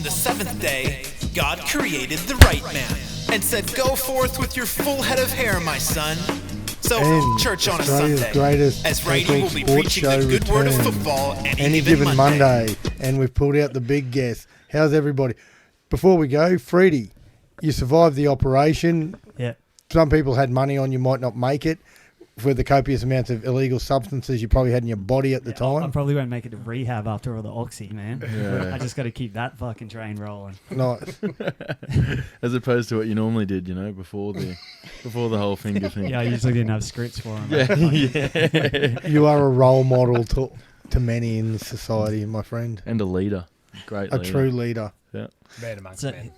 On the seventh day, God created the right man and said, "Go forth with your full head of hair, my son." So, And church on a Australia's Sunday, greatest as Righty will be sports preaching the show good word of returns football any given Monday. And we've pulled out the big guest. How's everybody? Before we go, Freddie, you survived the operation. Yeah. Some people had money on you, might not make it for the copious amounts of illegal substances you probably had in your body at the time. I probably won't make it to rehab after all the oxy, man. Yeah. I just got to keep that fucking train rolling. Nice. As opposed to what you normally did, before the whole finger thing. Yeah, I usually didn't have scripts for him. Yeah. You are a role model to many in society, my friend. And a leader. Great A leader. true leader. Yeah. Man amongst So, men.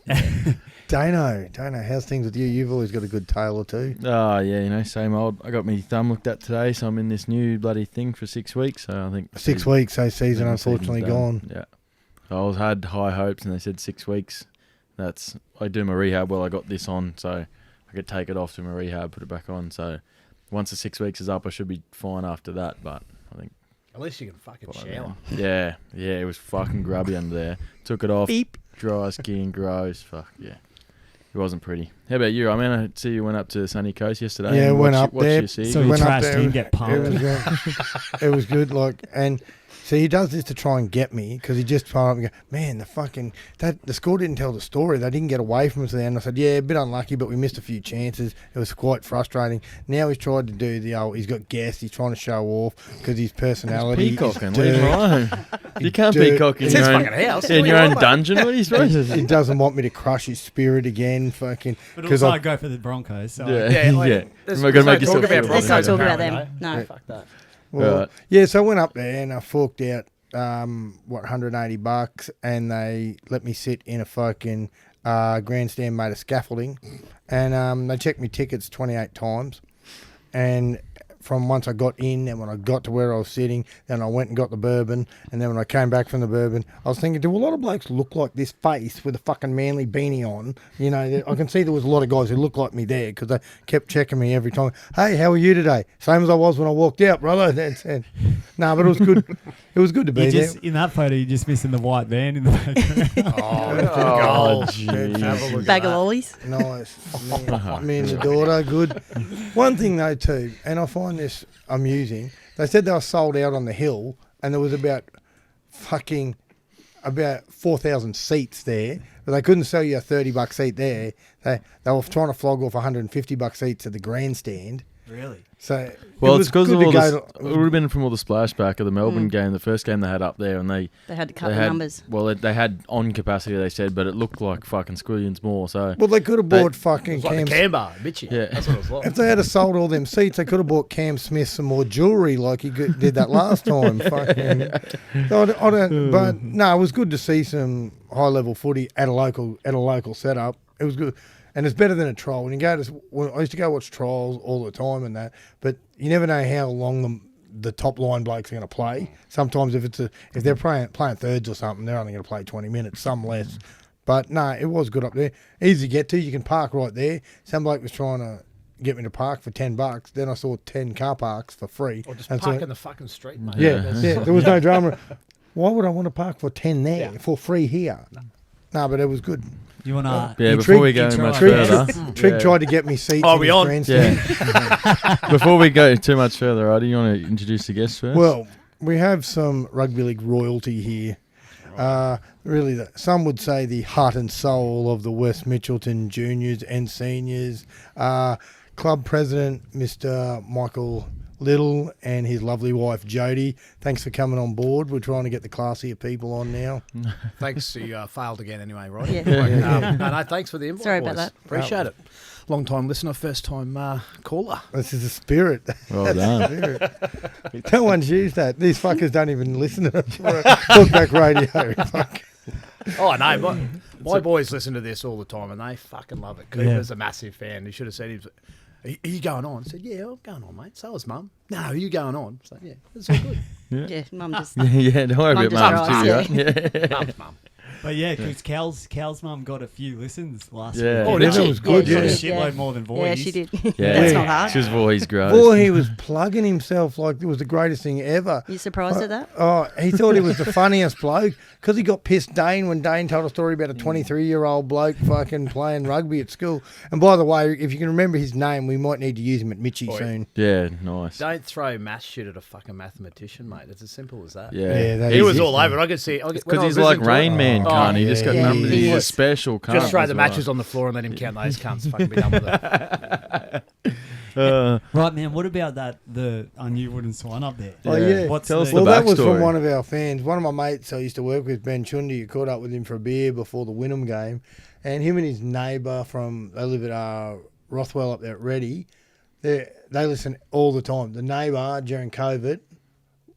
Dano, how's things with you? You've always got a good tale or two. Oh, yeah, same old. I got my thumb looked at today, so I'm in this new bloody thing for 6 weeks. So I think 6 weeks, so season the unfortunately season's gone. done. Yeah. So I had high hopes, and they said 6 weeks. I do my rehab. Well, I got this on, so I could take it off to my rehab, put it back on. So once the 6 weeks is up, I should be fine after that. But I think. At least you can fucking shower. Yeah, it was fucking grubby under there. Took it off. Beep. Dry skin, gross. Fuck yeah. It wasn't pretty. How about you? I mean, I see you went up to Sunny Coast yesterday. Yeah, and went watched up your there. CV. So your Went up trash there, team get pumped. It was good. And so he does this to try and get me because he just tried and go, man, the score didn't tell the story. They didn't get away from us there. And I said, yeah, a bit unlucky, but we missed a few chances. It was quite frustrating. Now he's tried to do he's got gas. He's trying to show off because his personality. Peacocking. Leave him alone. You can't peacock in It's your his own fucking house. in your own dungeon. What are you supposed to do? He doesn't want me to crush his spirit again. Fucking. But also I go for the Broncos. So Yeah. Let's We're gonna make talk yourself about feel Let's not Broncos talk about apparently, them. no? No. Fuck that. Well, Right. yeah, so I went up there and I forked out $180 and they let me sit in a fucking grandstand made of scaffolding and they checked me tickets 28 times and from once I got in and when I got to where I was sitting, then I went and got the bourbon and then when I came back from the bourbon, I was thinking, do a lot of blokes look like this face with a fucking manly beanie on? I can see there was a lot of guys who looked like me there because they kept checking me every time. Hey, how are you today? Same as I was when I walked out, brother. No, but it was good. It was good to be there. in that photo, you're just missing the white van in the background. Oh, Jeez. Bag of lollies. Nice. Me and the daughter, good. One thing though too, and I find this amusing, they said they were sold out on the hill and there was about 4,000 seats there, but they couldn't sell you a $30 seat there. They were trying to flog off $150 seats at the grandstand. Really? So Well, it was it's because good of to all go this. It would have been from all the splashback of the Melbourne game, the first game they had up there, and they They had to cut the had, numbers. Well, they had on capacity, they said, but it looked like fucking squillions more. So Well, they could have bought fucking It's like Cam. the Canberra, bitchy. Yeah. That's what it was like. If they had sold all them seats, they could have bought Cam Smith some more jewellery like he did that last time. Fucking. So I don't, but no, it was good to see some high level footy at a local setup. It was good, and it's better than a trial. When you go I used to go watch trials all the time and that, but you never know how long the top line blokes are going to play. Sometimes if they're playing thirds or something, they're only going to play 20 minutes, some less. But no, it was good up there. Easy to get to. You can park right there. Some bloke was trying to get me to park for $10. Then I saw 10 car parks for free. Or just And park so- in the fucking street, mate. yeah, there was no drama. Why would I want to park for 10 there for free here? No, but it was good. You want to... yeah, before we go much further, Trig tried to get me seats. Oh, in we his on? grandstand. before we go too much further, do you want to introduce the guests first? Well, we have some rugby league royalty here. Really, some would say the heart and soul of the West Mitchelton juniors and seniors. Club president, Mr. Michael Liddle, and his lovely wife, Jodie. Thanks for coming on board. We're trying to get the classier people on now. Thanks, you failed again anyway, right? Yeah. No, thanks for the invite. Sorry about boys. that. Appreciate it. Long time listener, first time caller. This is the spirit. Well done. Spirit. No one's used that. These fuckers don't even listen to talkback radio. Fuck. Oh, I know. My boys listen to this all the time and they fucking love it. Cooper's a massive fan. He should have said, are you going on? I said, yeah, I'm going on, mate. So is Mum. No, are you going on? So, yeah, it's all good. Yeah, Mum just... yeah, don't worry Mum about just mums drives, too, right? Yeah. Mum's mum. But yeah, because Cal's mum got a few listens last Yeah. week. Oh, Yeah, did that she? was good, She got a yeah. shitload more than Voice. Yeah, she did. Yeah, That's not hard. She was Voorhees gross. Boy, he was plugging himself like it was the greatest thing ever. You surprised at that? Oh, he thought he was the funniest bloke because he got pissed Dane when Dane told a story about a 23-year-old bloke fucking playing rugby at school. And by the way, if you can remember his name, we might need to use him at Mitchie soon. Yeah, nice. Don't throw math shit at a fucking mathematician, mate. It's as simple as that. Yeah, that He is was it, all man. over it. I could see it. because he's like Rain Man, cunt. He just got yeah, numbers. he He's a is. special cunt. Just throw the as well. matches on the floor and let him count those cunts. Fucking be done with it. Right, man. What about the new wooden swan up there? Oh, yeah. What's Tell us the, Well, the that was from backstory. one of our fans. One of my mates I used to work with, Ben Chundi, caught up with him for a beer before the Wynnum game. And him and his neighbour they live at Rothwell up there at Reddy, they listen all the time. The neighbour, during COVID,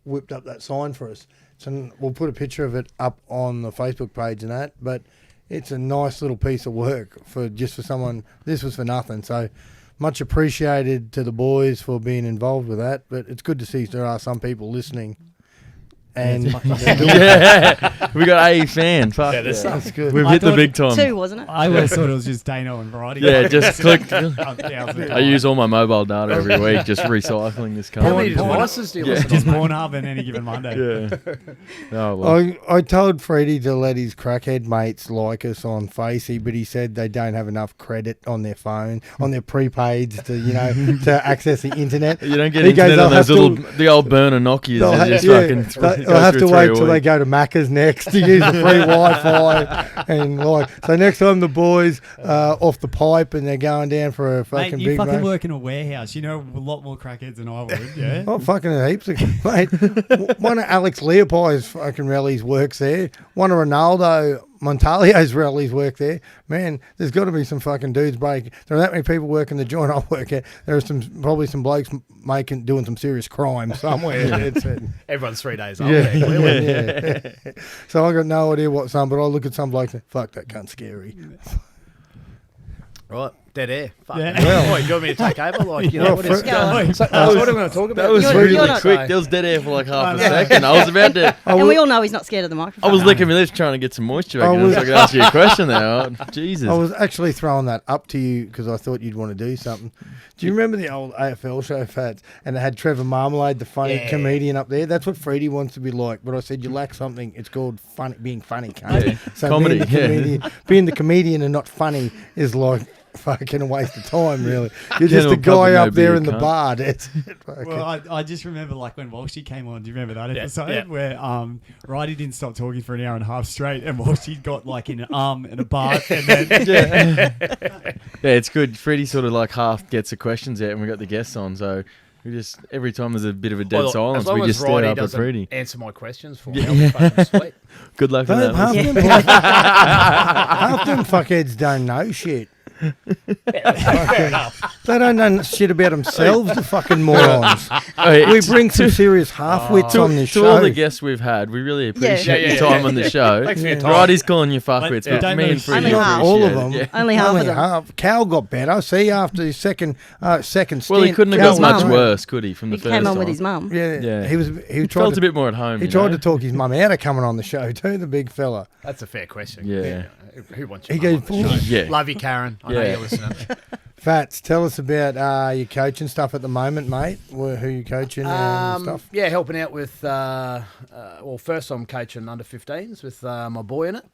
whipped up that sign for us. So we'll put a picture of it up on the Facebook page and that. But it's a nice little piece of work for someone. This was for nothing. So much appreciated to the boys for being involved with that. But it's good to see there are some people listening. And Yeah, we got a fan. Fuck yeah, that's good. We've I hit the thought- big time. 2, wasn't it? I always thought it was just Dano and Variety. Yeah, just click. I I use all my mobile data every week, just recycling this How many car. devices do you listen just on? Pornhub and any given Monday. Yeah. Oh well. I told Freddie to let his crackhead mates like us on Facey, but he said they don't have enough credit on their phone, on their prepaids to access the internet. You don't get He internet goes, on "I'll those have little, to- the old burner Nokias. They'll, That just yeah, fucking they'll have to wait till they they go to Macca's next to use the free Wi-Fi and like. So next time the boys off the pipe and they're going down for a fucking Mate, you big fucking race. work in a warehouse. You know a lot more crackheads than I would, yeah? Oh, fucking heaps of mate. One of Alex Leopard's fucking rallies works there. One of Ronaldo Montalio's rallies work there. Man, there's got to be some fucking dudes breaking. There are that many people working the joint I work at. There are probably some blokes doing some serious crime somewhere. Everyone's 3 days old. Yeah, Yeah, clearly. yeah. So I got no idea what some, but I look at some blokes and fuck, that cunt's scary. Right, dead air. Fuck. Yeah. Well, what, you want me to take over? Like, you know, Well, what is for- Go. So, what am I going to talk about? That was You're- really you're not- quick. There was dead air for like half a Yeah. second. I was about to. And we all know he's not scared of the microphone. I was licking my lips trying to get some moisture back in so I could ask you a question there. Oh, Jesus. I was actually throwing that up to you because I thought you'd want to do something. Do you remember the old AFL show, Fats? And it had Trevor Marmalade, the funny Yeah. comedian, up there. That's what Freddie wants to be like. But I said, you lack something. It's called being funny, cunt. Yeah. So Comedy, being the comedian and not funny is like fucking a waste of time, really. You're just General a guy public up no there beer, in the cunt. bar. That's it. Fucking- Well, I just remember like when Walshy came on. Do you remember that Yeah, episode yeah. where Righty didn't stop talking for an hour and a half straight, and Walshy got like an arm and a butt, and then Yeah, it's good. Freddie sort of like half gets the questions out, and we got the guests on, so we just every time there's a bit of a dead Well, silence, as long we as just stare Roddy up at doesn't Freddie. answer my questions for me, I'll be fucking sweet. Good luck with Half that. them, half them fuckheads don't know shit. They don't know shit about themselves, the fucking morons. Hey, We bring some serious half-wits on this to show. all the guests we've had, we really appreciate Yeah, your yeah, time yeah. on the show. Thanks for your time. Roddy's calling you fuckwits, But but don't me know and Freddie Only half. all of appreciate them. it. Yeah. Only half Only of them. half. Cal got better. See, after his second stint. Well, he couldn't have Cal got much was great. worse, could he? From the He first came on time. with his mum. Yeah, Yeah. He tried Felt to a bit more at home. He you tried know? to talk his mum out of coming on the show too. The big fella. That's a fair question. Yeah. Who wants He you goes, on the show? Yeah. Love you, Karen. I know Yeah. you're listening. Fats, tell us about your coaching stuff at the moment, mate. Who you coaching and stuff? Yeah, helping out with, well, first I'm coaching under 15s with my boy in it,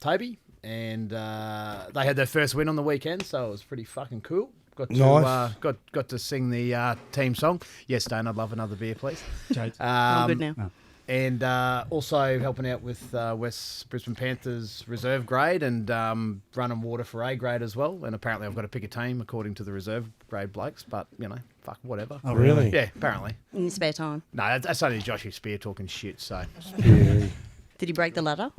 Toby, and they had their first win on the weekend, so it was pretty fucking cool. Got to Nice. got to sing the team song. Yes, Dane, I'd love another beer, please. Jade. I'm good now. And also helping out with West Brisbane Panthers reserve grade and running water for A grade as well. And apparently I've got to pick a team according to the reserve grade blokes, but, you know, fuck, whatever. Oh, really? Yeah, apparently. In your spare time. No, that's only Joshua Spear talking shit, so... Did he break the ladder?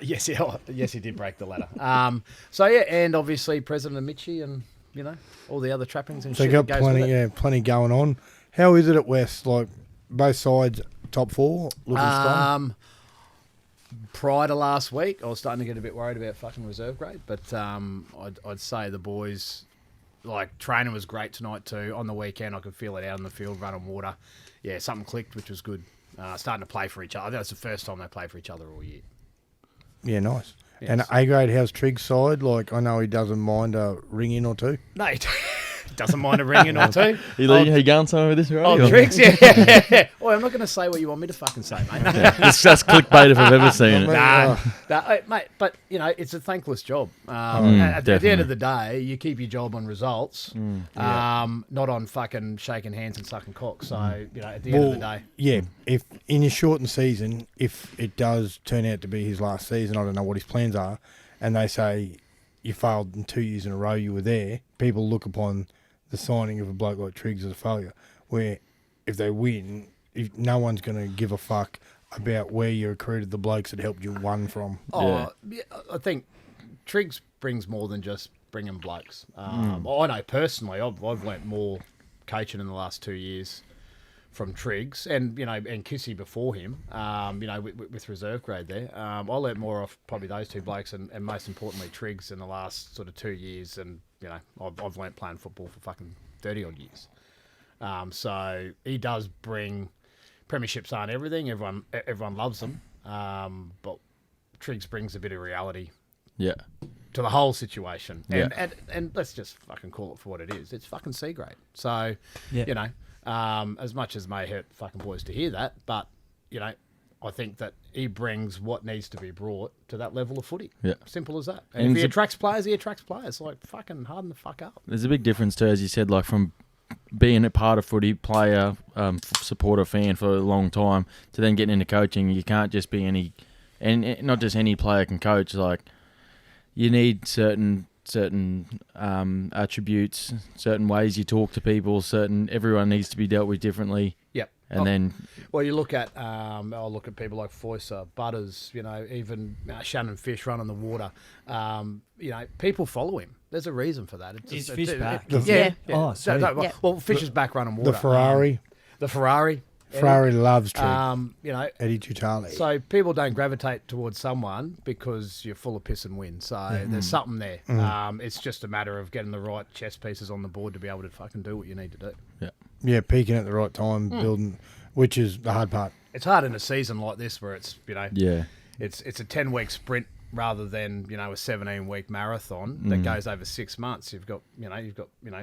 yes, he did break the ladder. So, yeah, and obviously President of Mitchie and, you know, all the other trappings and So shit you got that goes with it. plenty going on. How is it at West? Like both sides, top four, looking strong. Prior to last week, I was starting to get a bit worried about fucking reserve grade, but I'd say the boys, like, training was great tonight too. On the weekend, I could feel it out in the field, running water. Yeah, something clicked, which was good. Starting to play for each other. I think that's the first time they played for each other all year. Yeah, nice. Yes. And A grade, how's Triggs' side? Like, I know he doesn't mind a ring in or two. No, he doesn't mind a ring or two. He going somewhere with this, right? Oh, Triggs, yeah. Well, I'm not going to say what you want me to fucking say, mate. No. That's clickbait if I've ever seen it. Nah, mate, but, it's a thankless job. At the end definitely. of the day, you keep your job on results, not on fucking shaking hands and sucking cock. So, at the end of the day. Yeah, if in your shortened season, if it does turn out to be his last season, I don't know what his plans are, and they say you failed in 2 years in a row, you were there, people look upon the signing of a bloke like Triggs as a failure, where if they win, no one's going to give a fuck about where you recruited the blokes that helped you won from. Oh, yeah, I think Triggs brings more than just bringing blokes. I know personally, I've learnt more coaching in the last 2 years from Triggs and Kissy before him. With reserve grade there, I learnt more off probably those two blokes and most importantly Triggs in the last sort of 2 years. And I've learnt playing football for fucking 30 odd years. So he does bring. Premierships aren't everything. Everyone loves them, but Triggs brings a bit of reality Yeah. to the whole situation. Yeah. And let's just fucking call it for what it is. It's fucking C grade. So, Yeah. as much as it may hurt fucking boys to hear that, but, I think that he brings what needs to be brought to that level of footy. Yeah. Simple as that. And And if he it's attracts players, he attracts players. Like, fucking harden the fuck up. There's a big difference too, as you said, like from being a part of footy, player, supporter, fan for a long time, to then getting into coaching. You can't just be and not just any player can coach. Like, you need certain attributes, certain ways you talk to people. Everyone needs to be dealt with differently. Yep. And then Well, you look at I'll look at people like Foycer, Butters, even Shannon Fish running the water. People follow him. There's a reason for that. Is Fish back? Yeah. Oh, sweet. Well, well, Fish is back running water. The Ferrari. The Ferrari. Ferrari loves Triggs. Eddie Tutali. So people don't gravitate towards someone because you're full of piss and wind. So there's something there. It's just a matter of getting the right chess pieces on the board to be able to fucking do what you need to do. Yeah, peaking at the right time, building, which is the hard part. It's hard in a season like this where it's yeah, it's a 10-week sprint rather than a 17-week marathon that goes over 6 months. You've got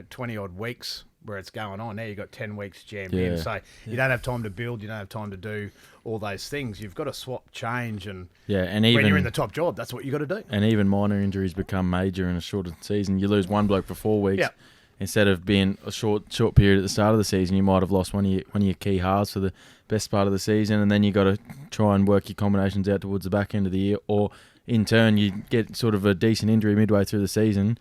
20 odd weeks where it's going on. Now you've got 10 weeks jammed in, so you don't have time to build. You don't have time to do all those things. You've got to swap, change, and and when even you're in the top job, that's what you got to do. and even minor injuries become major in a shorter season. You lose one bloke for 4 weeks. Yeah. Instead of being a short period at the start of the season, you might have lost one of your key halves for the best part of the season, and then you got to try and work your combinations out towards the back end of the year. Or in turn, you get sort of a decent injury midway through the season,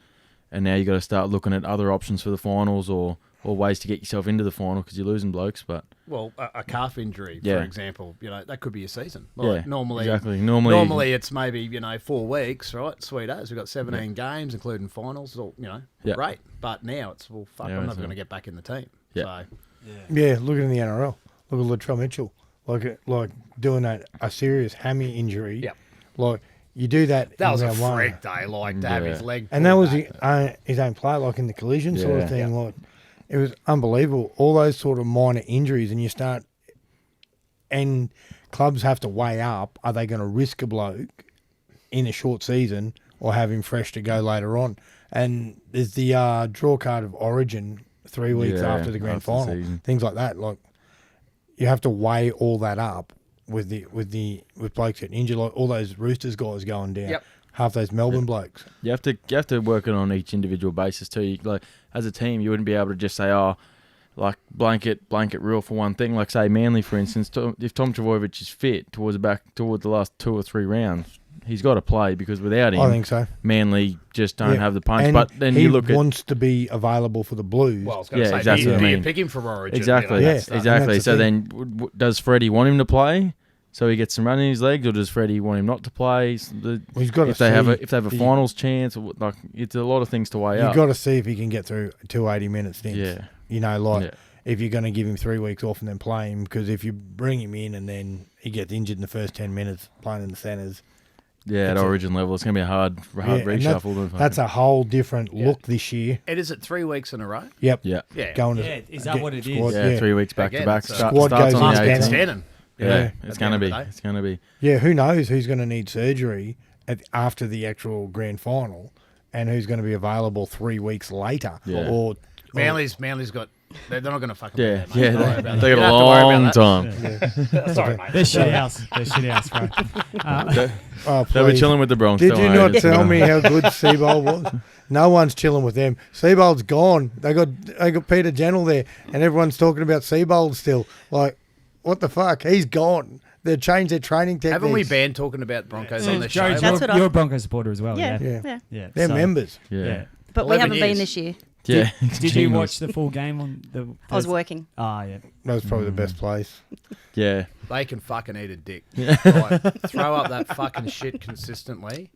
and now you got to start looking at other options for the finals or ways to get yourself into the final because you're losing blokes. But Well, a calf injury, Yeah. for example, that could be a season. Yeah, Normally, exactly. Normally it's maybe 4 weeks, right? Sweet as we've got 17 games, including finals. It's all Yeah. great. But now it's fuck. Yeah, I'm it's never going to get back in the team. Yeah. So Yeah, look at in the NRL. Look at Latrell Mitchell. Like doing a serious hammy injury. Yep. Like you do that. that in was a round one. freak day, like to have his leg. And that pulled was back. his own play, like in the collision sort Yeah. of thing. Like it was unbelievable. All those sort of minor injuries, and you start, and clubs have to weigh up: are they going to risk a bloke in a short season or have him fresh to go later on? And there's the draw card of Origin 3 weeks Yeah, after the grand after the final, season. things like that. Like you have to weigh all that up with blokes getting injured, like all those Roosters guys going down. Yep. Half those Melbourne blokes. you have to work it on each individual basis too. Like as a team, you wouldn't be able to just say, like blanket rule for one thing. Like say Manly, for instance, if Tom Trbojevic is fit toward the last 2 or 3 rounds, he's got to play because without him, I think so. Manly just don't Yeah. have the punch. And But then he you look at wants to be available for the Blues. Well, I was going to Yeah, say, exactly do what I you mean. pick him for Origin? exactly, Yeah. That's the- exactly. that's the So thing. then, does Freddie want him to play so he gets some run in his legs, or does Freddie want him not to play? He's got to If they have see a finals chance, like it's a lot of things to weigh You've up. got to see if he can get through 280-minute stints. Yeah. Like Yeah. if you're going to give him 3 weeks off and then play him, because if you bring him in and then he gets injured in the first 10 minutes playing in the centres, Yeah, at It's a- Origin level, it's going to be a hard and reshuffle. that's a whole different look this year. And is it 3 weeks in a row? Yep. yeah. Yeah. Going to Yeah, is that get what it is? squad, Yeah, 3 weeks back to Again, back. it's a- Starts Squad on goes the on Must be 18th. Scanning. Stannon. Yeah, At it's the gonna end of be. the day. It's gonna be. Yeah, who knows who's going to need surgery after the actual grand final, and who's going to be available 3 weeks later, Yeah. or Manly's got. They're not going to fucking. Yeah, be there, mate. Don't worry yeah. about They that. got a You don't have to worry long about time. that. Sorry, mate. They're shit house. They're shit house, bro. oh, They'll be please. chilling with the Bronx. Did don't you worry. not It's tell gonna- me how good Seabold was? No one's chilling with them. Seabold's gone. They got Peter General there, and everyone's talking about Seabold still. Like, what the fuck? He's gone. They've changed their training techniques. Haven't we banned talking about Broncos on the show? Joe, That's what you're I- a Broncos supporter as well, yeah. Yeah, Yeah. yeah. Yeah, They're so- members. Yeah. But we 11 haven't been years. this year. Yeah. Did you watch the full game on the? I was working. Ah, yeah. That was probably the best place. Yeah. They can fucking eat a dick. Like, throw up that fucking shit consistently.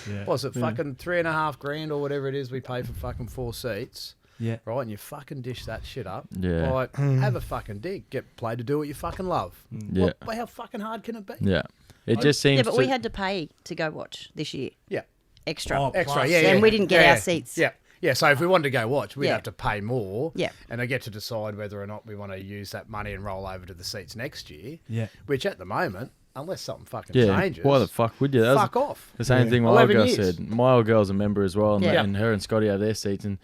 Yeah. Was it fucking $3,500 or whatever it is we pay for fucking 4 seats? Yeah. Right, and you fucking dish that shit up. Yeah. Like, have a fucking dig. Get played to do what you fucking love. Yeah. Well, how fucking hard can it be? Yeah. It just seems. Yeah, but to, we had to pay to go watch this year. Yeah. Extra. Oh, Extra, Plus. yeah, And yeah. we didn't get Yeah, our yeah. seats. Yeah. Yeah, so if we wanted to go watch, we'd Yeah. have to pay more. Yeah. And I get to decide whether or not we want to use that money and roll over to the seats next year. Yeah. Which at the moment, unless something fucking Yeah. changes. Why the fuck would you? That was Fuck off. the same Yeah. thing my old 11 girl years. said. My old girl's a member as well, and, Yeah. and her and Scotty have their seats, and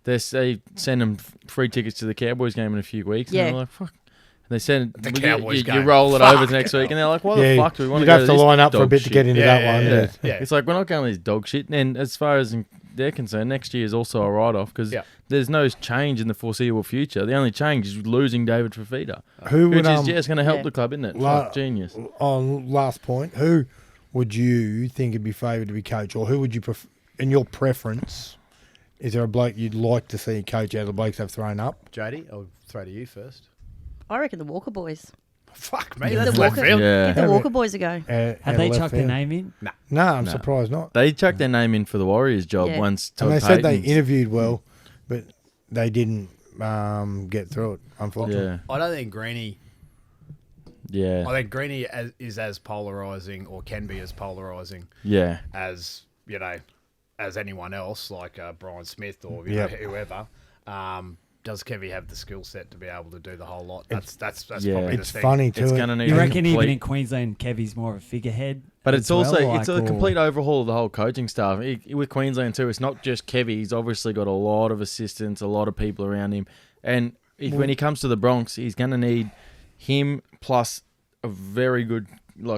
they send them free tickets to the Cowboys game in a few weeks. Yeah. And they're like, fuck. And they said, The "Well, Cowboys you game. roll it Fuck. over to next week. And they're like, why the Yeah, fuck do we want you'd to go have to to this line up for a dog bit to shit?" get into Yeah, that yeah, one. yeah. Yeah. Yeah. It's like, we're not going to this dog shit. And as far as they're concerned, next year is also a write-off because Yeah. there's no change in the foreseeable future. The only change is losing David Fafita, Who which would is just going to help Yeah. the club, isn't it? La- Fuck, genius. on last point, who would you think would be favoured to be coach, or who would you in your preference? Is there a bloke you'd like to see coach out of the blokes they've thrown up? Jodie, I'll throw to you first. I reckon the Walker boys. Fuck me, Give that's the left Walker- field. Yeah. Give the Have Walker it. boys a go. Out Have of they left chucked their field? name in? No, I'm No. surprised not. They chucked their name in for the Warriors job Yeah. once. And Todd they said they Payton's- interviewed well, but they didn't get through it, unfortunately. Yeah, I don't think Greeny. yeah, I think Greeny is as polarizing, or can be as polarizing yeah. as as anyone else, like Brian Smith or Yep. whoever. Does Kevy have the skill set to be able to do the whole lot? That's yeah. probably It's the thing. funny too. It's going to need You a reckon even complete- in Queensland, Kevy's more of a figurehead? But as it's also well, it's a like, or- complete overhaul of the whole coaching staff. With Queensland too, it's not just Kevy. He's obviously got a lot of assistants, a lot of people around him, and when he comes to the Bronx, he's going to need him plus a very good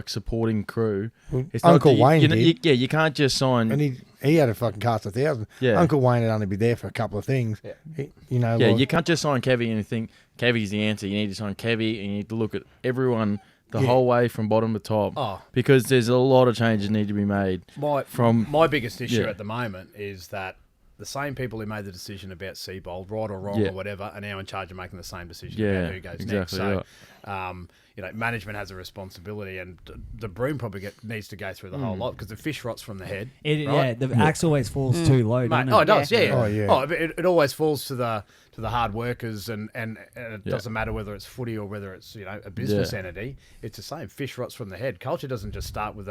supporting crew. It's not Uncle that Wayne you, did. you can't just sign. And he had a fucking cast of 1,000. Yeah. Uncle Wayne would only be there for a couple of things. Yeah. Yeah, like- you can't just sign Kevy and think Kevy's the answer. You need to sign Kevy, and you need to look at everyone the Yeah. whole way from bottom to top. Oh. Because there's a lot of changes need to be made. My biggest issue Yeah. at the moment is that the same people who made the decision about Seabold, right or wrong Yeah. or whatever, are now in charge of making the same decision Yeah, about who goes exactly next. So, management has a responsibility, and the broom probably needs to go through the whole lot because the fish rots from the head. Yeah, right? the axe always falls too low, Mate, doesn't it? oh, it does, yeah. Oh, yeah. Oh, it always falls to the hard workers, and it doesn't matter whether it's footy or whether it's a business Yeah. entity. It's the same. Fish rots from the head. Culture doesn't just start with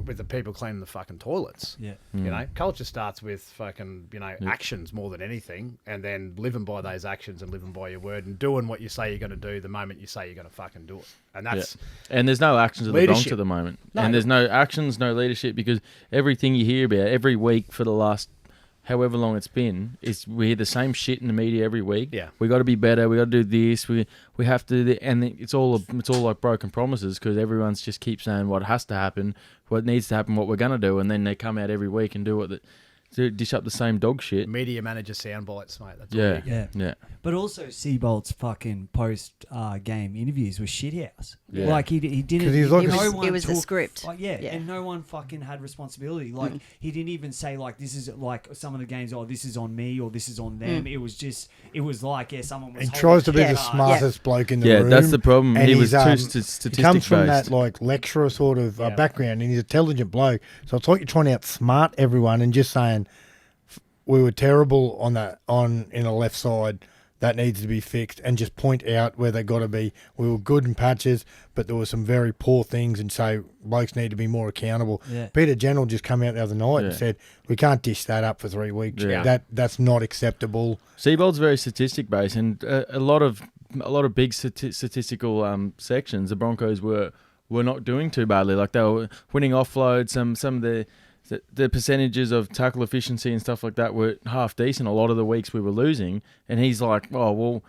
with the people cleaning the fucking toilets. Yeah. Culture starts with fucking actions more than anything, and then living by those actions and living by your word and doing what you say you're going to do the moment you say you're going to fucking do it. And that's And there's no actions at the Bronx Leadership. at the moment. No. And there's no actions, no leadership, because everything you hear about every week for the last however long it's been is we hear the same shit in the media every week. Yeah. We got to be better. We got to do this. We have to do that. And it's all like broken promises because everyone's just keeps saying what has to happen, what needs to happen, what we're going to do, and then they come out every week and do what to dish up the same dog shit. media manager sound bites, mate. That's all Yeah, you get. Yeah. yeah. But also, Seabolt's fucking post-game interviews were shithouse. Yeah. Like, he didn't... 'Cause he's like no a- one It was the took- script. Like, yeah, Yeah. and no one fucking had responsibility. Like, he didn't even say, like, this is, like, some of the games, this is on me or this is on them. It was just... It was like, someone was... He holding tries to be shit the cards. smartest bloke in the Yeah, room. that's the problem. and He was he's, too He comes from statistic-based. that lecturer sort of background, and he's an intelligent bloke. So it's like you're trying to outsmart everyone and just saying we were terrible in the left side. That needs to be fixed, and just point out where they got to be. We were good in patches, but there were some very poor things, and say blokes need to be more accountable. Yeah. Peter General just come out the other night and Yeah. said we can't dish that up for 3 weeks. Yeah. That's not acceptable. Seabold's very statistic based, and a lot of a lot of big statistical sections, the Broncos were not doing too badly. Like they were winning offloads. Some of the percentages of tackle efficiency and stuff like that were half decent. A lot of the weeks we were losing, and he's like, oh well,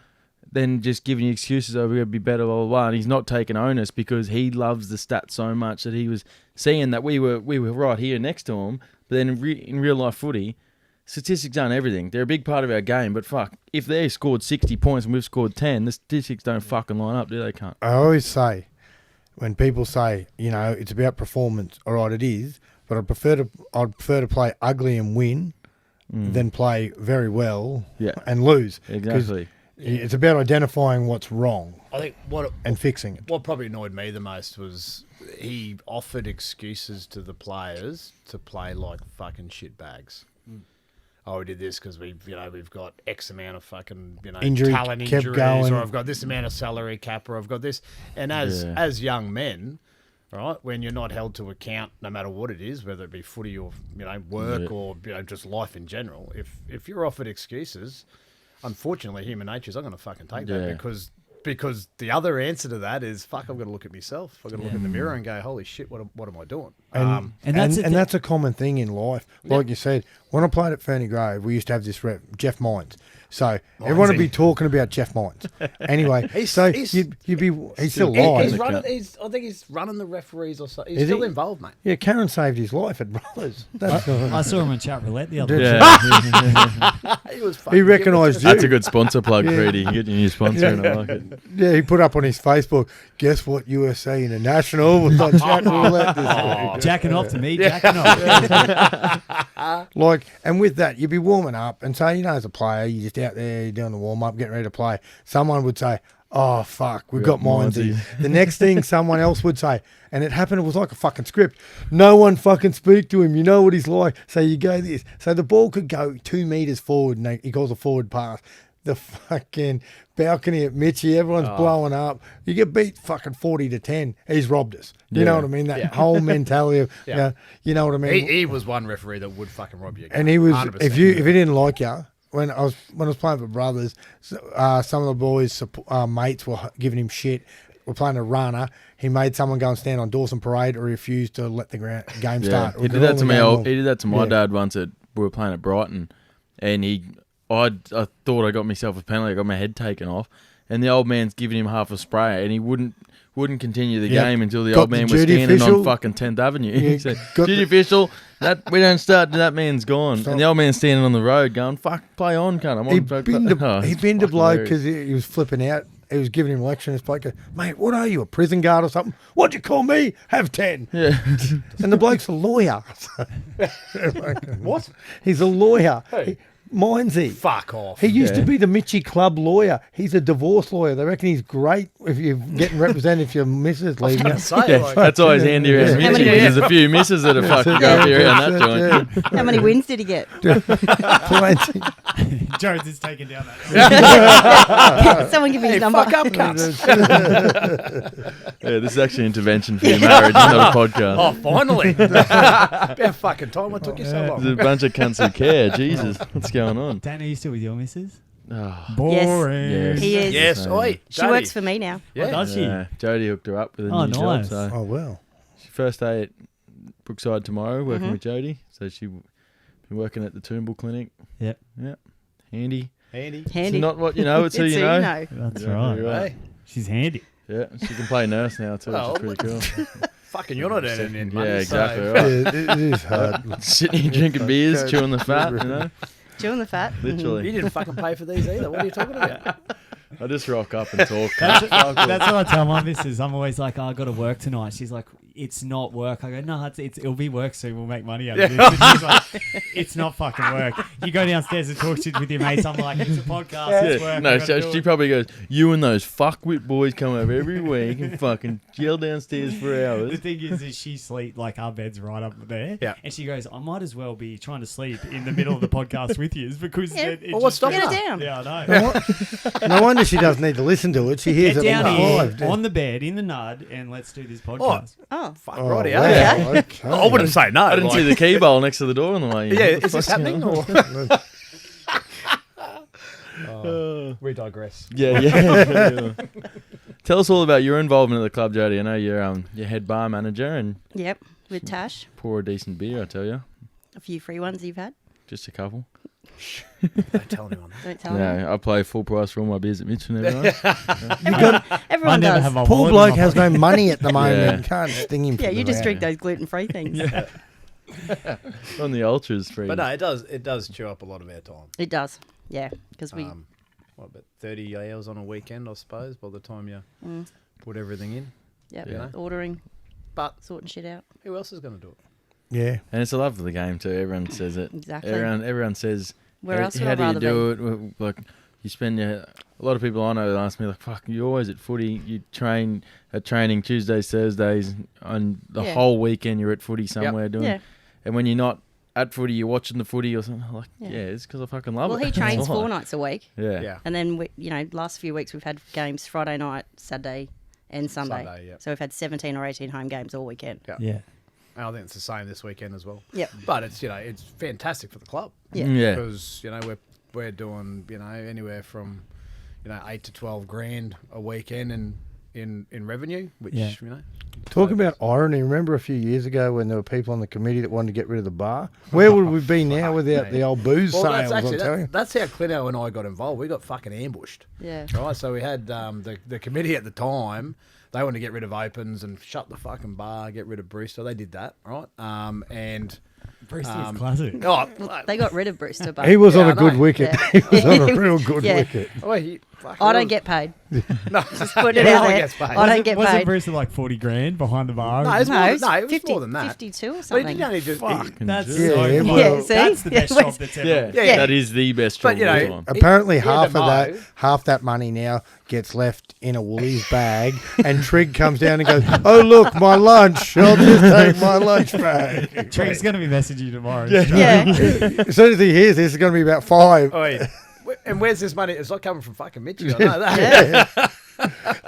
then just giving you excuses, oh, we're going to be better, blah, blah, blah. And he's not taking onus because he loves the stats so much that he was seeing that we were right here next to him. But then in real life footy, statistics aren't everything. They're a big part of our game, but fuck, if they scored 60 points and we've scored 10, the statistics don't fucking line up, do they, cunt? I always say, when people say, it's about performance, all right, it is, but I'd prefer to play ugly and win than play very well and lose. Exactly. It's about identifying what's wrong. I think and fixing it. What probably annoyed me the most was he offered excuses to the players to play like fucking shitbags. Oh, we did this because we've got X amount of fucking talent kept injuries, going. or I've got this amount of salary cap, or I've got this. And as young men, right, when you're not held to account, no matter what it is, whether it be footy or work or just life in general, if you're offered excuses, unfortunately, human nature is I'm going to fucking take that because the other answer to that is fuck. I've got to look at myself. I've got to look in the mirror and go, holy shit, what am I doing? And that's a common thing in life. Like you said, when I played at Ferny Grove, we used to have this rep, Jeff Mines. So everyone would be talking about Jeff Mines. Anyway, he's still alive. I think he's running the referees or something. He's still involved, mate. Yeah, Karen saved his life at Brothers. I saw him in chat roulette the other day. He recognised you. That's a good sponsor plug, Freddie. You get your new sponsor and I like it. Yeah, he put up on his Facebook, guess what USA International was on chat roulette this week. Jacking off to me, jacking off. And with that, you'd be warming up and say, as a player, you're just out there, you're doing the warm-up, getting ready to play. Someone would say, oh, fuck, we've got Mindsy. The next thing someone else would say, and it happened, it was like a fucking script. No one fucking speak to him. You know what he's like. So you go this. So the ball could go 2 meters forward, and he calls a forward pass. The fucking balcony at Mitchie, everyone's blowing up. You get beat fucking 40-10. He's robbed us. You know what I mean? That whole mentality of, you know what I mean? He was one referee that would fucking rob you. And he was, 100%. if he didn't like you, when I was playing for Brothers, some of the boys' mates were giving him shit. We're playing a runner. He made someone go and stand on Dawson Parade, or refused to let the game start. He did that to me. He did that to my dad once. We were playing at Brighton, and I thought I got myself a penalty. I got my head taken off, and the old man's giving him half a spray, and he wouldn't continue the game until the old man was standing on fucking 10th Avenue. He said, "Duty official, that we don't start. That man's gone." And the old man's standing on the road, going, "Fuck, play on, cunt." He binned a bloke because he was flipping out. He was giving him a lecture, and his bloke goes, "Mate, what are you, a prison guard or something? What'd you call me? Have 10." Yeah. And the bloke's a lawyer. What? He's a lawyer. Who? Mindsy. Fuck off. He used to be the Mitchie Club lawyer. He's a divorce lawyer. They reckon he's great if you're getting represented if your missus leaving you. That's always handy around Mitchie. There's a few misses that are fucking go up here around that joint. How many wins did he get? Plenty. Jones is taking down that. Someone give me his number. Fuck up, cunts. Yeah, this is actually an intervention for your marriage, not a podcast. Oh, finally. About fucking time. What took you so long? There's a bunch of cunts who care. Jesus, what's going on? Dan, are you still with your missus? Oh, Boring. Yes. He is. Yes. Oi, She works for me now. Yeah. Oh, does she? Jodie hooked her up with a Oh, new job. nice. So Oh, well. she first day at Brookside tomorrow, working with Jodie. So she been working at the Toombul Clinic. Yep. Yeah. Handy. Handy. Handy. It's not what you know, it's who you know. That's Yeah, right. you're right. Hey, She's handy. Yeah, she can play nurse now too, Oh, which is pretty cool. fucking, you're not earning any money. Yeah, exactly. So. Right. Yeah, it is hard. Sitting here drinking beers, chewing the fat, you know? Chewing the fat. You Literally. didn't fucking pay for these either. What are you talking about? I just rock up and talk. That's what I tell my missus. I'm always like, I got to work tonight. She's like, it's not work. I go, no, it'll be work soon. We'll make money out of this. And she's like, it's not fucking work. You go downstairs and talk shit with your mates. I'm like, it's a podcast. It's work. No, I've gotta do she it. probably goes, you and those fuckwit boys come over every week and fucking yell downstairs for The hours. thing is she sleep like our bed's right up there. Yeah. And she goes, I might as well be trying to sleep in the middle of the podcast with you because Yeah. it Well, what's just stopping Get it her? down. Yeah, I know. No wonder she doesn't need to listen to it. She hears Get it down live. here on the bed in the nud and let's do this podcast. Oh. Fuck, Oh, righty, wow. eh? Okay. I wouldn't say no. I didn't see the key bowl next to the door on the way in. Yeah, What the is this fuck's going happening? on? Or? We digress. Yeah. Tell us all about your involvement at the club, Jodie. I know you're head bar manager and Yep, with Tash. pour a decent beer, I tell you. A few free ones you've had. Just a couple. Don't tell anyone that. Don't tell me. Yeah, I play full price for all my beers at Mitch and everyone. I Everyone never does. have my Poor wallet in bloke my has pocket. no money at the moment. Yeah. You can't sting him. Yeah, for you the just drink round. those gluten-free things. Yeah. On the ultras free. But no, it does chew up a lot of our time. It does. Yeah, because we. What, about 30 hours on a weekend, I suppose, by the time you put everything in. Yep, Yeah. ordering, But sorting shit out. who else is going to do it? Yeah. And it's a love of the game too. Everyone says it. Exactly. Everyone says. Where else would how I do you rather do it? Well, like you spend a lot of people I know ask me like, "Fuck, you're always at footy. You train at training Tuesdays, Thursdays, on the Yeah. whole weekend. You're at footy somewhere doing. Yeah. And when you're not at footy, you're watching the footy or something. I'm like, Yeah. yeah, it's because I fucking love Well, it. he That's trains why. 4 nights a week. Yeah. Yeah. And then, last few weeks we've had games Friday night, Saturday, and Sunday. Sunday, yeah. So we've had 17 or 18 home games all weekend. Yeah. Yeah. And I think it's the same this weekend as well. Yep. But it's, it's fantastic for the club. Yeah. Yeah. Because, we're doing, anywhere from, 8 to 12 grand a weekend in revenue, which, Yeah. Talk about irony. Remember a few years ago when there were people on the committee that wanted to get rid of the bar? Where would we be now without mate. the old booze Well, sales? that's I'm telling you. that's how Clino and I got involved. We got fucking ambushed. Yeah. Right, so we had the committee at the time. They wanted to get rid of Opens and shut the fucking bar, get rid of Brewster. They did that, right? And Brewster's classic. oh, They got rid of Brewster, but He was Yeah, on I a good know. wicket. Yeah. He was on a real good Yeah. wicket. well, I don't get paid. no. Just put it Yeah, out no one there. gets paid. I don't get Wasn't paid. Brewster like 40 grand behind the bar? No, it's No, more than, it's no, it was 50, more than that. 52 or But he something. didn't only just. That's Yeah, so yeah, funny. well- see? That's the best Yeah, job that's ever. Yeah. Yeah. That is the best But, job of all time. Apparently, He had half a of that, mow. half that money now gets left in a Woolies bag, and Trig comes down and goes, "Oh look, my lunch! I'll just take my lunch bag." Trig's going to be messaging you tomorrow. Yeah. As soon as he hears this, it's going to be about 5. Oh, yeah. And where's this money? It's not coming from fucking Mitchie. I know that.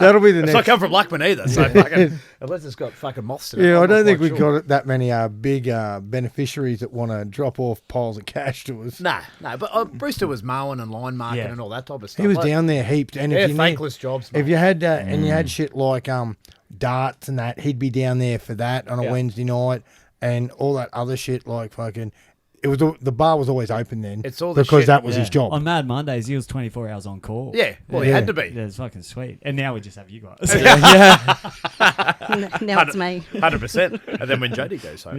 That'll be the It's next. not coming from Luckman either. So fucking, unless it's got fucking moths in it. Yeah, I'm I don't not think quite we've sure. got that many big beneficiaries that want to drop off piles of cash to us. No. But Brewster was mowing and line marking Yeah. and all that type of stuff. He was Like, down there heaped, and Yeah, if you need, thankless jobs. if mate. you had and you had shit like darts and that, he'd be down there for that on a Yeah. Wednesday night, and all that other shit like fucking. It was the bar was always open then. It's all the because shit- that was Yeah. his job. On Mad Mondays, he was 24 hours on call. Yeah, well, he Yeah. had to be. Yeah, it's fucking sweet. And now we just have you guys. Yeah. Now it's me. 100%. And then when Jodie goes home.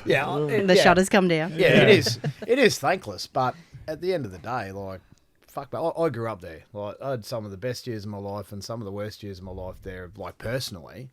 Yeah. The shutters come down. Yeah, it is. It is thankless, but at the end of the day, like, fuck, but I grew up there. Like, I had some of the best years of my life and some of the worst years of my life there. Like personally,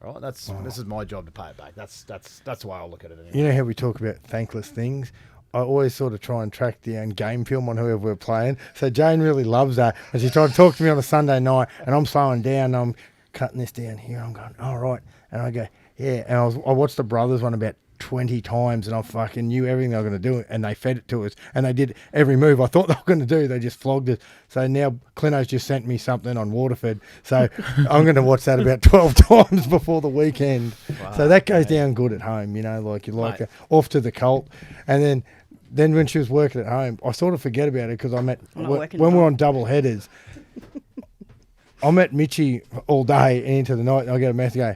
right? This is my job to pay it back. That's the way I look at it. Anyway. You know how we talk about thankless things? I always sort of try and track the game film on whoever we're playing. So Jane really loves that. And she tried to talk to me on a Sunday night, and I'm slowing down. I'm cutting this down here. I'm going, all right. And I go, yeah. And I watched the Brothers one about 20 times, and I fucking knew everything they were going to do, and they fed it to us, and they did every move I thought they were going to do. They just flogged us. So now Clino's just sent me something on Waterford, so I'm going to watch that about 12 times before the weekend. So that goes down good at home, like you like Mate. off to the cult. And then when she was working at home, I sort of forget about it because I met I'm not when working we're at on double headers. I met Mitchie all day and into the night, and I get a message go,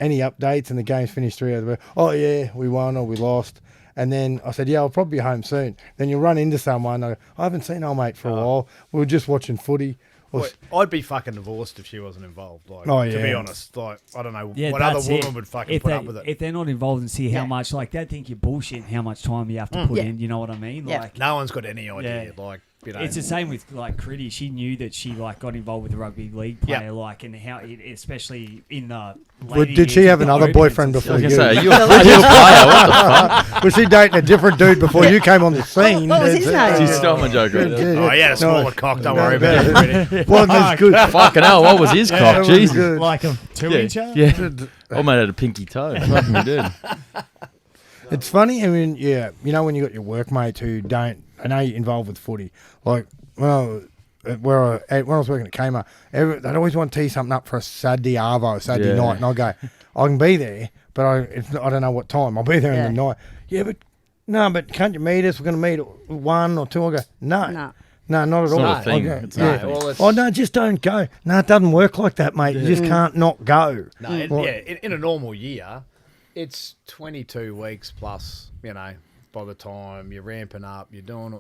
any updates? And the game's finished 3 hours. Oh yeah, we won or we lost. And then I said, yeah, I'll probably be home soon. Then you'll run into someone. I haven't seen old mate for a while. We were just watching footy. Boy, I'd be fucking divorced if she wasn't involved. Like, Oh, to be yeah. honest, like, I don't know Yeah, what other that's woman it. would fucking If put they, up with it. If they're not involved and see how Yeah. much, like, they think you're bullshit, how much time you have to put Yeah. in, you know what I mean? Yeah. Like, No one's got any idea. Yeah. Like, it's the same with, like, Critty. She knew that she, like, got involved with the rugby league Yeah. player, like, and how, especially in the But later did she years have with the another Odins boyfriend and before stuff. I was you? gonna say, you're a player. What the fuck? Was she dating a different dude before you came on the scene? What was his name? She stole my joke right there. Oh, yeah, a smaller No. cock. Don't worry about it. Really. Wasn't as good. Fucking hell, what was his That cock? was Jesus. good. Like a 2-incher? Yeah. I made it a pinky toe. Fucking we did. It's funny, I mean, yeah, when you got your workmates who don't, I know you're involved with footy. Like, well, when I was working at Kmart, they'd always want to tee something up for a Saturday arvo, Saturday Yeah. night, and I go, I can be there, but I don't know what time. I'll be there in the Yeah. night. Yeah, but no, but can't you meet us? We're going to meet at 1 or 2. I go, no, No. not at all. not a thing. I go, It's not a yeah. thing. Well, it's- Oh, no, just don't go. No, it doesn't work like that, mate. You just can't not go. No, Like- in a normal year, it's 22 weeks plus, by the time you're ramping up, you're doing,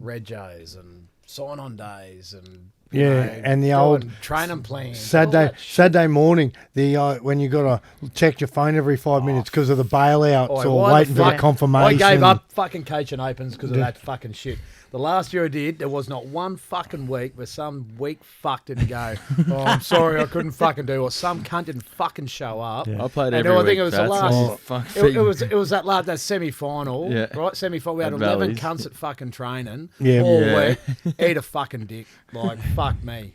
regos and sign-on days and, and the doing old training plans. all that shit. Saturday morning, when you got to check your phone every 5 minutes because of the bailouts Boy, or why the waiting for the fuck- confirmation. I gave up fucking coaching opens because of that fucking shit. The last year I did, there was not one fucking week where some weak fuck didn't go, oh, I'm sorry, I couldn't fucking do it. Or some cunt didn't fucking show up. I played And every I week. think it was the That's last. all fuck It was that semi-final, Yeah. right? Semi-final. We had At 11 Valleys. cunts at fucking training Yeah. all Yeah. week. Eat a fucking dick. Like, fuck me.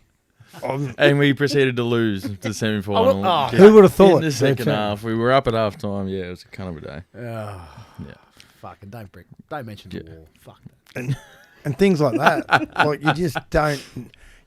And we proceeded to lose the semi-final. Oh, Who would have thought? In the second That's it. half, we were up at half time. Yeah, it was a kind of a day. Oh, Yeah. fucking don't mention the war. Fuck that. And things like that. Like you just don't.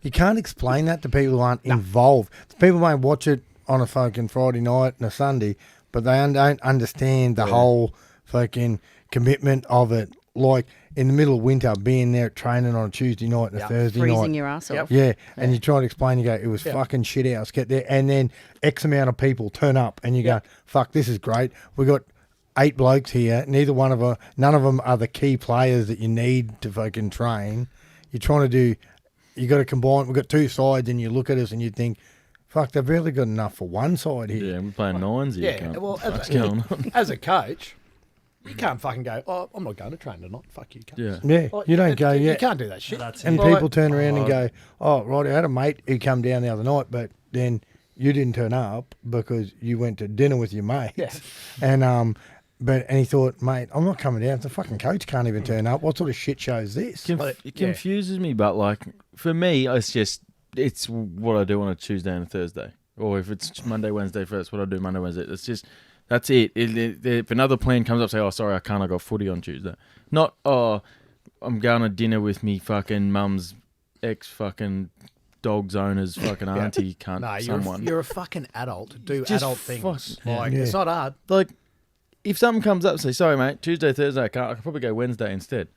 You can't explain that to people who aren't involved. People may watch it on a fucking Friday night and a Sunday, but they don't understand the whole fucking commitment of it. Like in the middle of winter, being there training on a Tuesday night and a Thursday Freezing night. your ass off. Yeah, and you try to explain, you go, it was fucking shit house, get there, and then X amount of people turn up, and you go, fuck, this is great. We got 8 blokes here, none of them are the key players that you need to fucking train. You're trying to do, you got to combine, we've got 2 sides, and you look at us and you think, fuck, they've barely got enough for one side here. Yeah, we're playing nines here. Yeah, cunt. well, What's going on? as a coach, you can't fucking go, oh, I'm not going to train tonight. Fuck you, cunt. Yeah. Yeah, you don't go, You yeah. can't do that shit. That's And Well, people turn around and go, oh, right, I had a mate who come down the other night, but then you didn't turn up because you went to dinner with your mates. Yeah. And he thought, mate, I'm not coming down. The fucking coach can't even turn up. What sort of shit show is this? It confuses me, but like for me, it's what I do on a Tuesday and a Thursday, or if it's Monday, Wednesday first, what I do Monday, Wednesday. That's it. If another plan comes up, say, oh, sorry, I can't. I got footy on Tuesday. Not, oh, I'm going to dinner with me fucking mum's ex fucking dog's owner's fucking auntie cunt. No, someone. you're a fucking adult. Do Just adult things. fuck- Like, Yeah. it's not hard. Like, if something comes up, say, sorry, mate, Tuesday, Thursday, I can't. I could probably go Wednesday instead.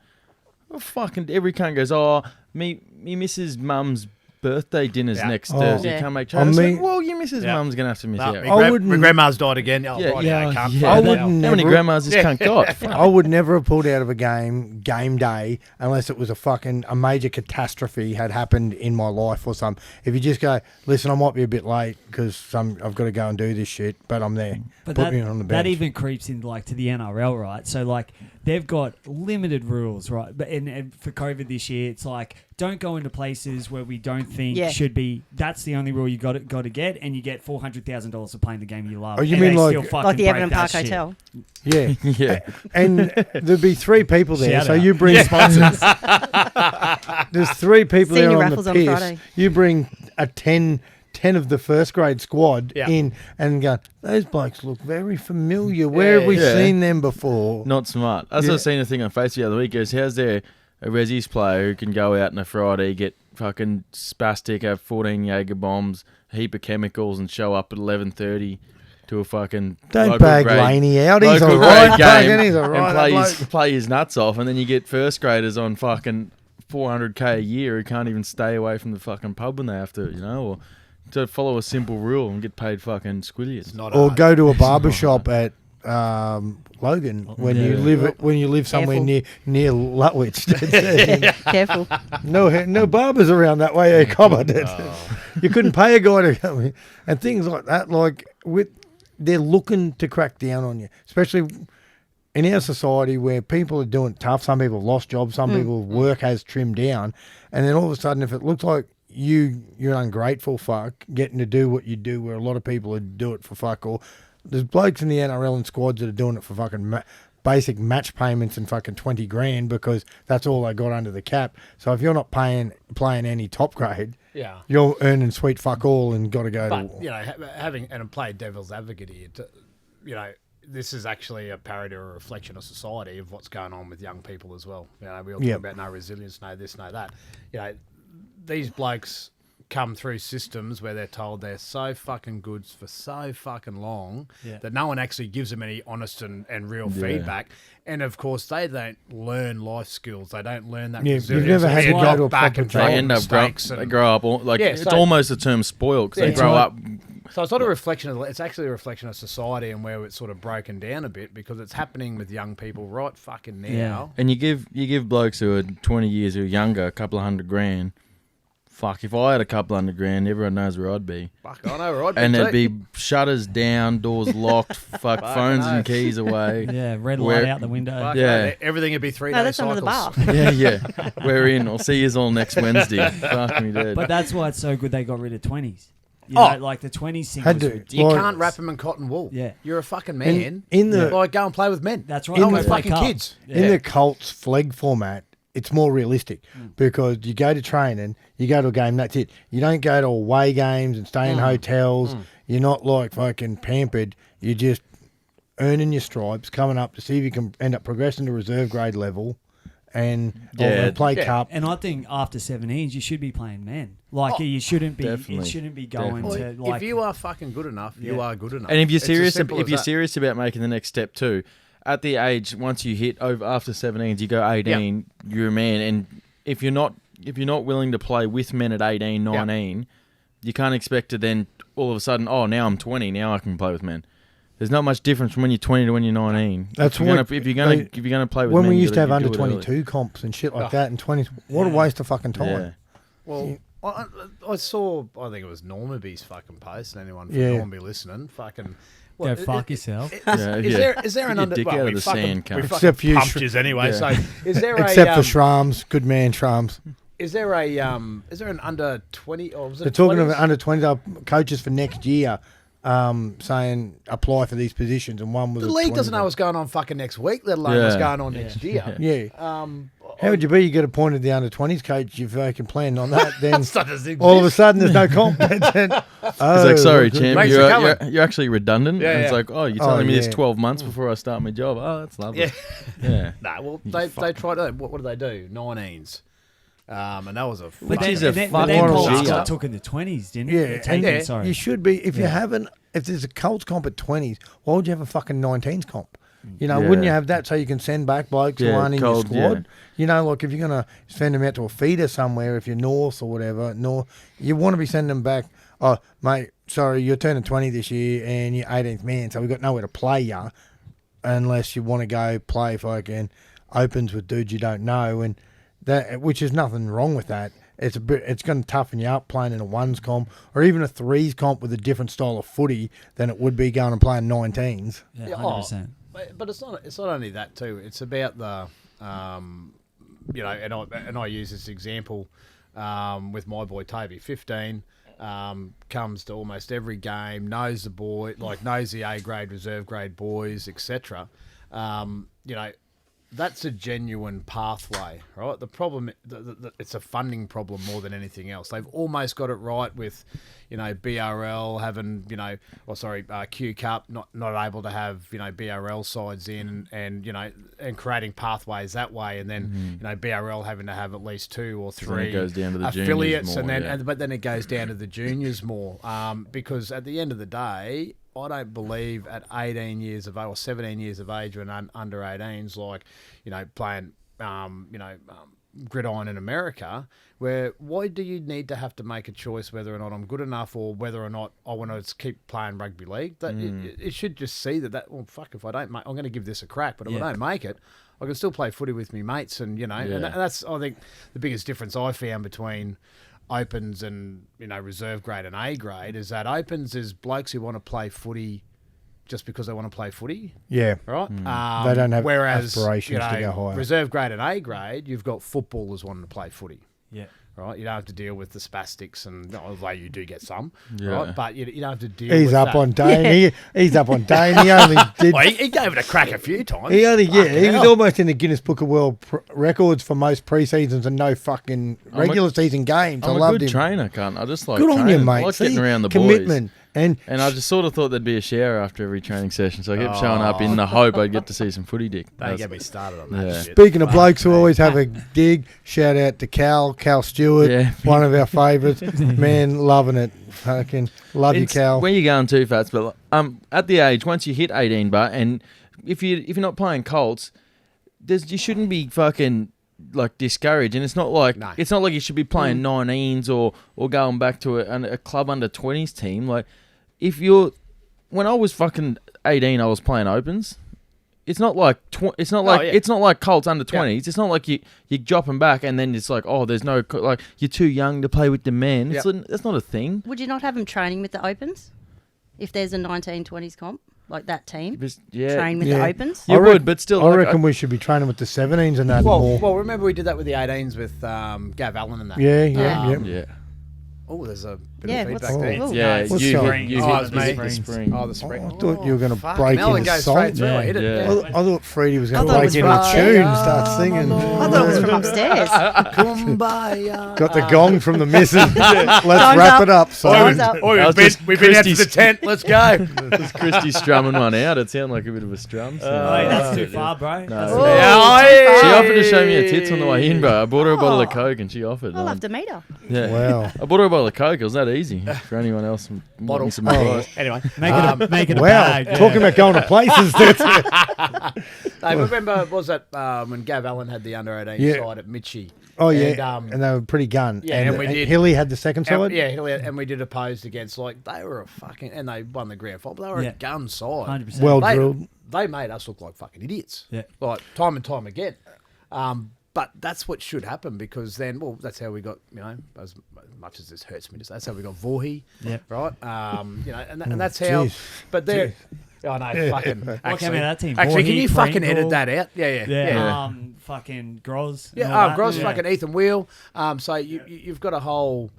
Well, fucking every cunt goes, oh, me missus mum's birthday dinner's next Thursday. Yeah. Can't make On change. me- Well, your missus mum's gonna have to miss No, out. I wouldn't- my grandma's died again. Oh, Yeah, right, yeah, I can't. yeah. fuck I it wouldn't now. How many never- grandmas this cunt got? I would never have pulled out of a game day unless it was a major catastrophe had happened in my life or something. If you just go, listen, I might be a bit late because I've got to go and do this shit, but I'm there. But Put me on the bench. that even creeps in like to the NRL, right? So like they've got limited rules, right? But and for COVID this year, it's like don't go into places where we don't think Yeah. should be. That's the only rule you got to get, and you get $400,000 for playing the game you love. Oh, you and mean they like- still fucking Like the break Everton that Park shit. Hotel. Yeah. Yeah. And there'd be 3 people there. Shout So out. you bring sponsors. There's 3 people Senior there on raffles the on piss. Friday. You bring a 10 of the first grade squad Yeah. in and go, those blokes look very familiar. Where have we Yeah. seen them before? Not smart. As I was seeing a thing on Facebook the other week, goes, how's there a Resi's player who can go out on a Friday, get fucking spastic, have 14 Jaeger bombs, a heap of chemicals, and show up at 11:30 to a fucking Don't local bag grade- Laney out. He's local all right. grade Fucking, game he's all right. and that play his nuts off, and then you get first graders on fucking 400k a year who can't even stay away from the fucking pub when they have to, or to follow a simple rule and get paid fucking squillions. Not or hard. go to a barber shop at Logan when you live somewhere Careful. near Lutwich. Careful. no barbers around that way. You couldn't pay a guy to come in. And things like that. Like they're looking to crack down on you, especially in our society where people are doing it tough. Some people have lost jobs. Some people's work has trimmed down, and then all of a sudden, if it looks like you're an ungrateful fuck getting to do what you do, where a lot of people would do it for fuck all. There's blokes in the NRL and squads that are doing it for fucking basic match payments and fucking 20 grand because that's all they got under the cap. So if you're not playing any top grade, Yeah. you're earning sweet fuck all and got to go But, to. having, and I'm playing devil's advocate here, this is actually a parody or a reflection of society of what's going on with young people as well. We all talk Yep. about no resilience, no this, no that. These blokes come through systems where they're told they're so fucking good for so fucking long Yeah. that no one actually gives them any honest and real feedback. And of course, they don't learn life skills. They don't learn that. Yeah, resilience. you've never had They to end go up to a back proper and job. make They end up mistakes they and- grow up like Yeah, it's so- almost the term spoiled because Yeah, they it's grow like- up. So it's not a reflection of. It's actually a reflection of society and where it's sort of broken down a bit because it's happening with young people right fucking now. Yeah. And you give blokes who are 20 years or younger a couple of $100,000. Fuck, if I had a couple $100,000, everyone knows where I'd be. Fuck, I know, right? And there'd be shutters down, doors locked, fuck phones and oath. keys away. Yeah, red Where- light out the window. Fuck, Yeah. everything would be 3 No, day that's under the cycles. bar. Yeah. We're in. I'll see you all next Wednesday. Fuck me dead. But that's why it's so good they got rid of 20s. You Oh. know, like the 20s thing Had was to. ridiculous. You Like- can't wrap them in cotton wool. Yeah. You're a fucking man. In the Like, go and play with men. That's right. Not In with the- fucking Wake up. kids. in the Colts flag format, it's more realistic because you go to training, you go to a game, that's it. You don't go to away games and stay in hotels. You're not like fucking pampered. You're just earning your stripes, coming up to see if you can end up progressing to reserve grade level and Yeah. play Yeah. cup. And I think after 17s, you should be playing men. Like you shouldn't be. definitely. It shouldn't be going Definitely. to like. if you are fucking good enough, you Yeah. are good enough. And if you're It's as serious, simple if as you're that. serious about making the next step too, at the age once you hit over after 17s, you go 18, you're a man. And if you're not willing to play with men at 18, 19, you can't expect to then all of a sudden, oh, now I'm 20, now I can play with men. There's not much difference from when you're 20 to when you're 19. That's if you're what if you're gonna play with when men, we you used to have gotta under do it early. 22 comps and shit like Oh. that and 20s, what a waste of fucking time. Yeah. Well, I saw, I think it was Normaby's fucking post, and anyone from Yeah. Normanby listening, fucking... Go fuck yourself. Yeah, Is yeah. there an Get your under... dick well, out we of the fucking- sand, we cunt. fucking Except for you, pumped yous anyway, Yeah. so is there Except a... for Shrams, good man Shrams. Is there an under 20... Or was it They're talking 20s? about under 20 coaches for next year saying apply for these positions, and one was The a league 20. doesn't know what's going on fucking next week, let alone what's Yeah. going on next year. Yeah. How would you be? You get appointed the under 20s coach, you're fucking planning on that, then That doesn't all of a exist. sudden there's no comp. oh, It's like, sorry, good. champ, Makes you're, it coming. you're actually redundant. Yeah, and it's yeah. like, oh, you're telling me this yeah. 12 months before I start my job. Oh, that's lovely. Yeah. Yeah. Nah, well, they tried to... What did they do? 19s. And that was a... But fucking- then, a but then fucking Colts G got up. took in the 20s, didn't Yeah, it? and yeah, Sorry. you should be, if you haven't, if there's a Colts comp at 20s, why would you have a fucking 19s comp? You know, Yeah. wouldn't you have that so you can send back blokes who Yeah, aren't in your cold, squad? yeah. You know, like if you're going to send them out to a feeder somewhere, if you're North or whatever, you want to be sending them back, oh, mate, sorry, you're turning 20 this year and you're 18th man, so we've got nowhere to play you unless you want to go play fucking opens with dudes you don't know, and that, which is nothing wrong with that. It's going to toughen you up playing in a ones comp or even a threes comp with a different style of footy than it would be going and playing 19s. Yeah, Yeah, 100%. But it's not only that too. It's about the and I use this example with my boy Toby, 15, comes to almost every game, knows the boy, knows the A grade, reserve grade boys, etc. That's a genuine pathway, right? The problem, it's a funding problem more than anything else. They've almost got it right with, BRL having, Q Cup not able to have, BRL sides in and creating pathways that way, and then BRL having to have at least 2 or 3 then it goes down to the juniors affiliates, more, and then yeah. but then it goes down to the juniors more, because at the end of the day, I don't believe at 18 years of age or 17 years of age when under 18s, playing, gridiron in America, why do you need to have to make a choice whether or not I'm good enough or whether or not I want to keep playing rugby league? That it should just see well, fuck, if I don't make, I'm going to give this a crack, but if I don't make it, I can still play footy with me mates, and and that's, I think, the biggest difference I found between opens and reserve grade and A grade is that opens is blokes who want to play footy just because they want to play footy, Yeah. right? They don't have whereas, aspirations to go higher. Reserve grade and A grade, you've got footballers wanting to play footy, Yeah. right? You don't have to deal with the spastics, and although you do get some, Yeah. right? But you don't have to deal He's with up that. on Dane. He's up on Dane. He only did. Well, he gave it a crack a few times. He only, yeah, Fucking he was hell. almost in the Guinness Book of World Records for most pre-seasons and no fucking regular season games. I I'm a loved good him. trainer, cunt. I just like Good on you, training. mate. I like getting See, around the commitment. And I just sort of thought there'd be a shower after every training session, so I kept showing up in the hope I'd get to see some footy dick. Don't get me started on that Yeah. shit. speaking of blokes who always have a dig, shout out to Cal Stewart, Yeah. one of our favourites. Man, loving it. Fucking love you, Cal. Where you going too, Fats? But at the age once you hit 18, but and if you're not playing Colts, you shouldn't be fucking like discouraged. And it's not like you should be playing 19s or going back to a club under 20s team. Like when I was fucking 18, I was playing opens. It's not like it's not like Colts under 20s. Yeah. It's not like you drop them back and then it's like, oh, there's no like you're too young to play with the men. Yep. That's not a thing. Would you not have them training with the opens if there's a 19-20s comp like that team? Train with the opens. You would, but still, I reckon we should be training with the 17s and that more. Well, remember we did that with the 18s with Gav Allen and that. Yeah. Oh, there's a bit of feedback what's there. Oh. Yeah, What's you going hit on? the spring. Oh, the spring. I thought you were going to break Melon into goes song. straight through. I hit it. Yeah. I thought Freddie was going to I thought break it into was tune and start singing. I thought it was from upstairs. Kumbaya. Got the gong from the missus. Let's Time's wrap up. it up. So Time's up. We've been out to the tent. Let's go. It's Christy strumming one out. It sounded like a bit of a strum. So. Wait, that's too far, bro. No. Yeah, She offered to show me her tits on the way in, bro. I bought her a bottle of Coke and she offered. I'll have to meet her. Yeah. Wow. I bought her a bottle of Coke. It was that easy for anyone else. wanting some advice. Anyway, Make it a Wow. bag. Yeah. Talking about going to places. That's I remember, was that when Gav Allen had the under 18 side at Mitchie? Oh, yeah. And they were pretty gun. Yeah, and we did. Hilly had the second side? Yeah, and we did opposed against, like, they were a fucking, and they won the grand final, but they were a gun side. 100%. Well they, drilled. They made us look like fucking idiots. Yeah. Like, time and time again. But that's what should happen because then, well, that's how we got, as much as this hurts me to say, that's how we got Voorhey, right? And that's how, Jeez. but they're, I know, fucking. What came out of that team? Actually, can Voorhey, you fucking Pringle, edit that out? Yeah. Fucking Groz. Yeah, Gross, fucking Ethan Wheel. So you've got a whole,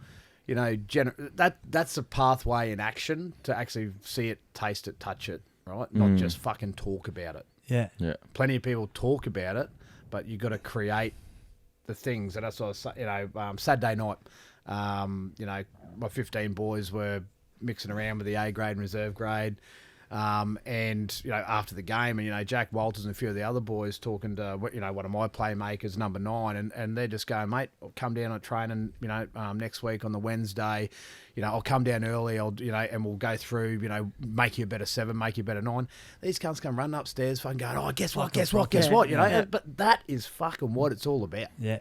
that's a pathway in action to actually see it, taste it, touch it, right? Not just fucking talk about it. Yeah. Plenty of people talk about it, but you've got to create the things. And that's what I was, Saturday night, my 15 boys were mixing around with the A grade and reserve grade. And after the game, and Jack Walters and a few of the other boys talking to one of my playmakers, number 9, and they're just going, mate, I'll come down on training, next week on the Wednesday, I'll come down early, and we'll go through, make you a better 7, make you a better 9. These cunts come running upstairs, fucking going, oh, guess what, But that is fucking what it's all about. Yeah.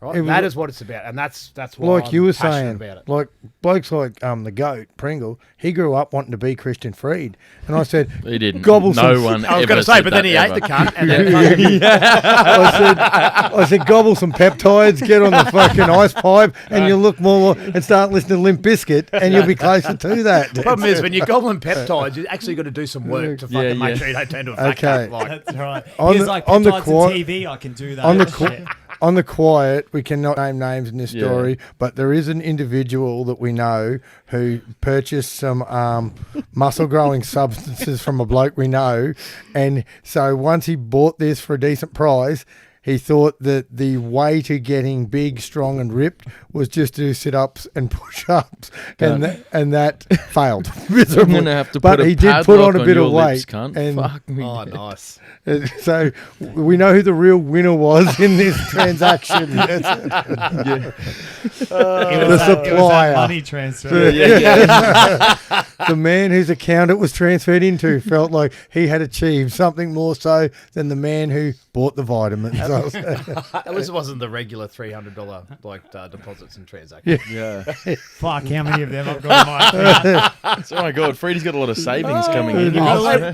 Right? That is what it's about, and that's why like I'm you were passionate saying, about it. like blokes like the goat Pringle, he grew up wanting to be Christian Freed, and I said He didn't. Gobble No some, one. I was ever going to say, said but then that he ate ever. the cunt, and then fucking I said gobble some peptides, get on the fucking ice pipe, and you'll look more and start listening to Limp Bizkit, and you'll be closer to that. The problem is when you're gobbling peptides, you actually got to do some work to fucking make sure you don't turn to a fat Okay. cunt. Like, That's right. On He's the- like, on the peptides quad- and TV, I can do that. on the Shit. On the quiet, we cannot name names in this story, but there is an individual that we know who purchased some muscle-growing substances from a bloke we know, and so once he bought this for a decent price, he thought that the way to getting big, strong, and ripped was just to do sit-ups and push-ups, and that failed miserably. I'm gonna have to but put a he did put on a padlock bit your of lips, weight, cunt. and Fuck me. oh, nice. so we know who the real winner was in this transaction. It The was that supplier. money transfer. The man whose account it was transferred into felt like he had achieved something more so than the man who bought the vitamins. At least it wasn't the regular $300 like deposits and transactions. Yeah. Fuck, how many of them I've got in my account? Oh my God, Freddie's got a lot of savings coming in.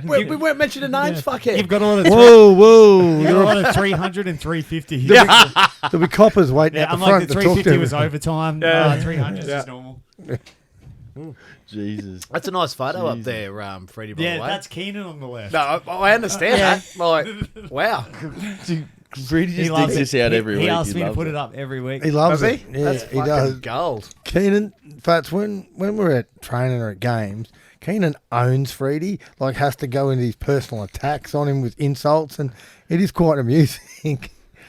We weren't mentioning names, fuckhead. You've got a lot of Whoa. You've got a lot of 300 and 350. There'll be coppers waiting at the unlike front the to talk to 350 him. was overtime. 300 is just normal. Jesus. That's a nice photo up there, Freddie, by the Yeah, way. that's Keenan on the left. No, I understand that. Like, wow. Freddie just digs this out every week. He asks me to loves put it up every week. He loves Does it. he? Yeah, That's he fucking does. gold. Keenan, Fats, when we're at training or at games, Keenan owns Freddie, like has to go into these personal attacks on him with insults, and it is quite amusing.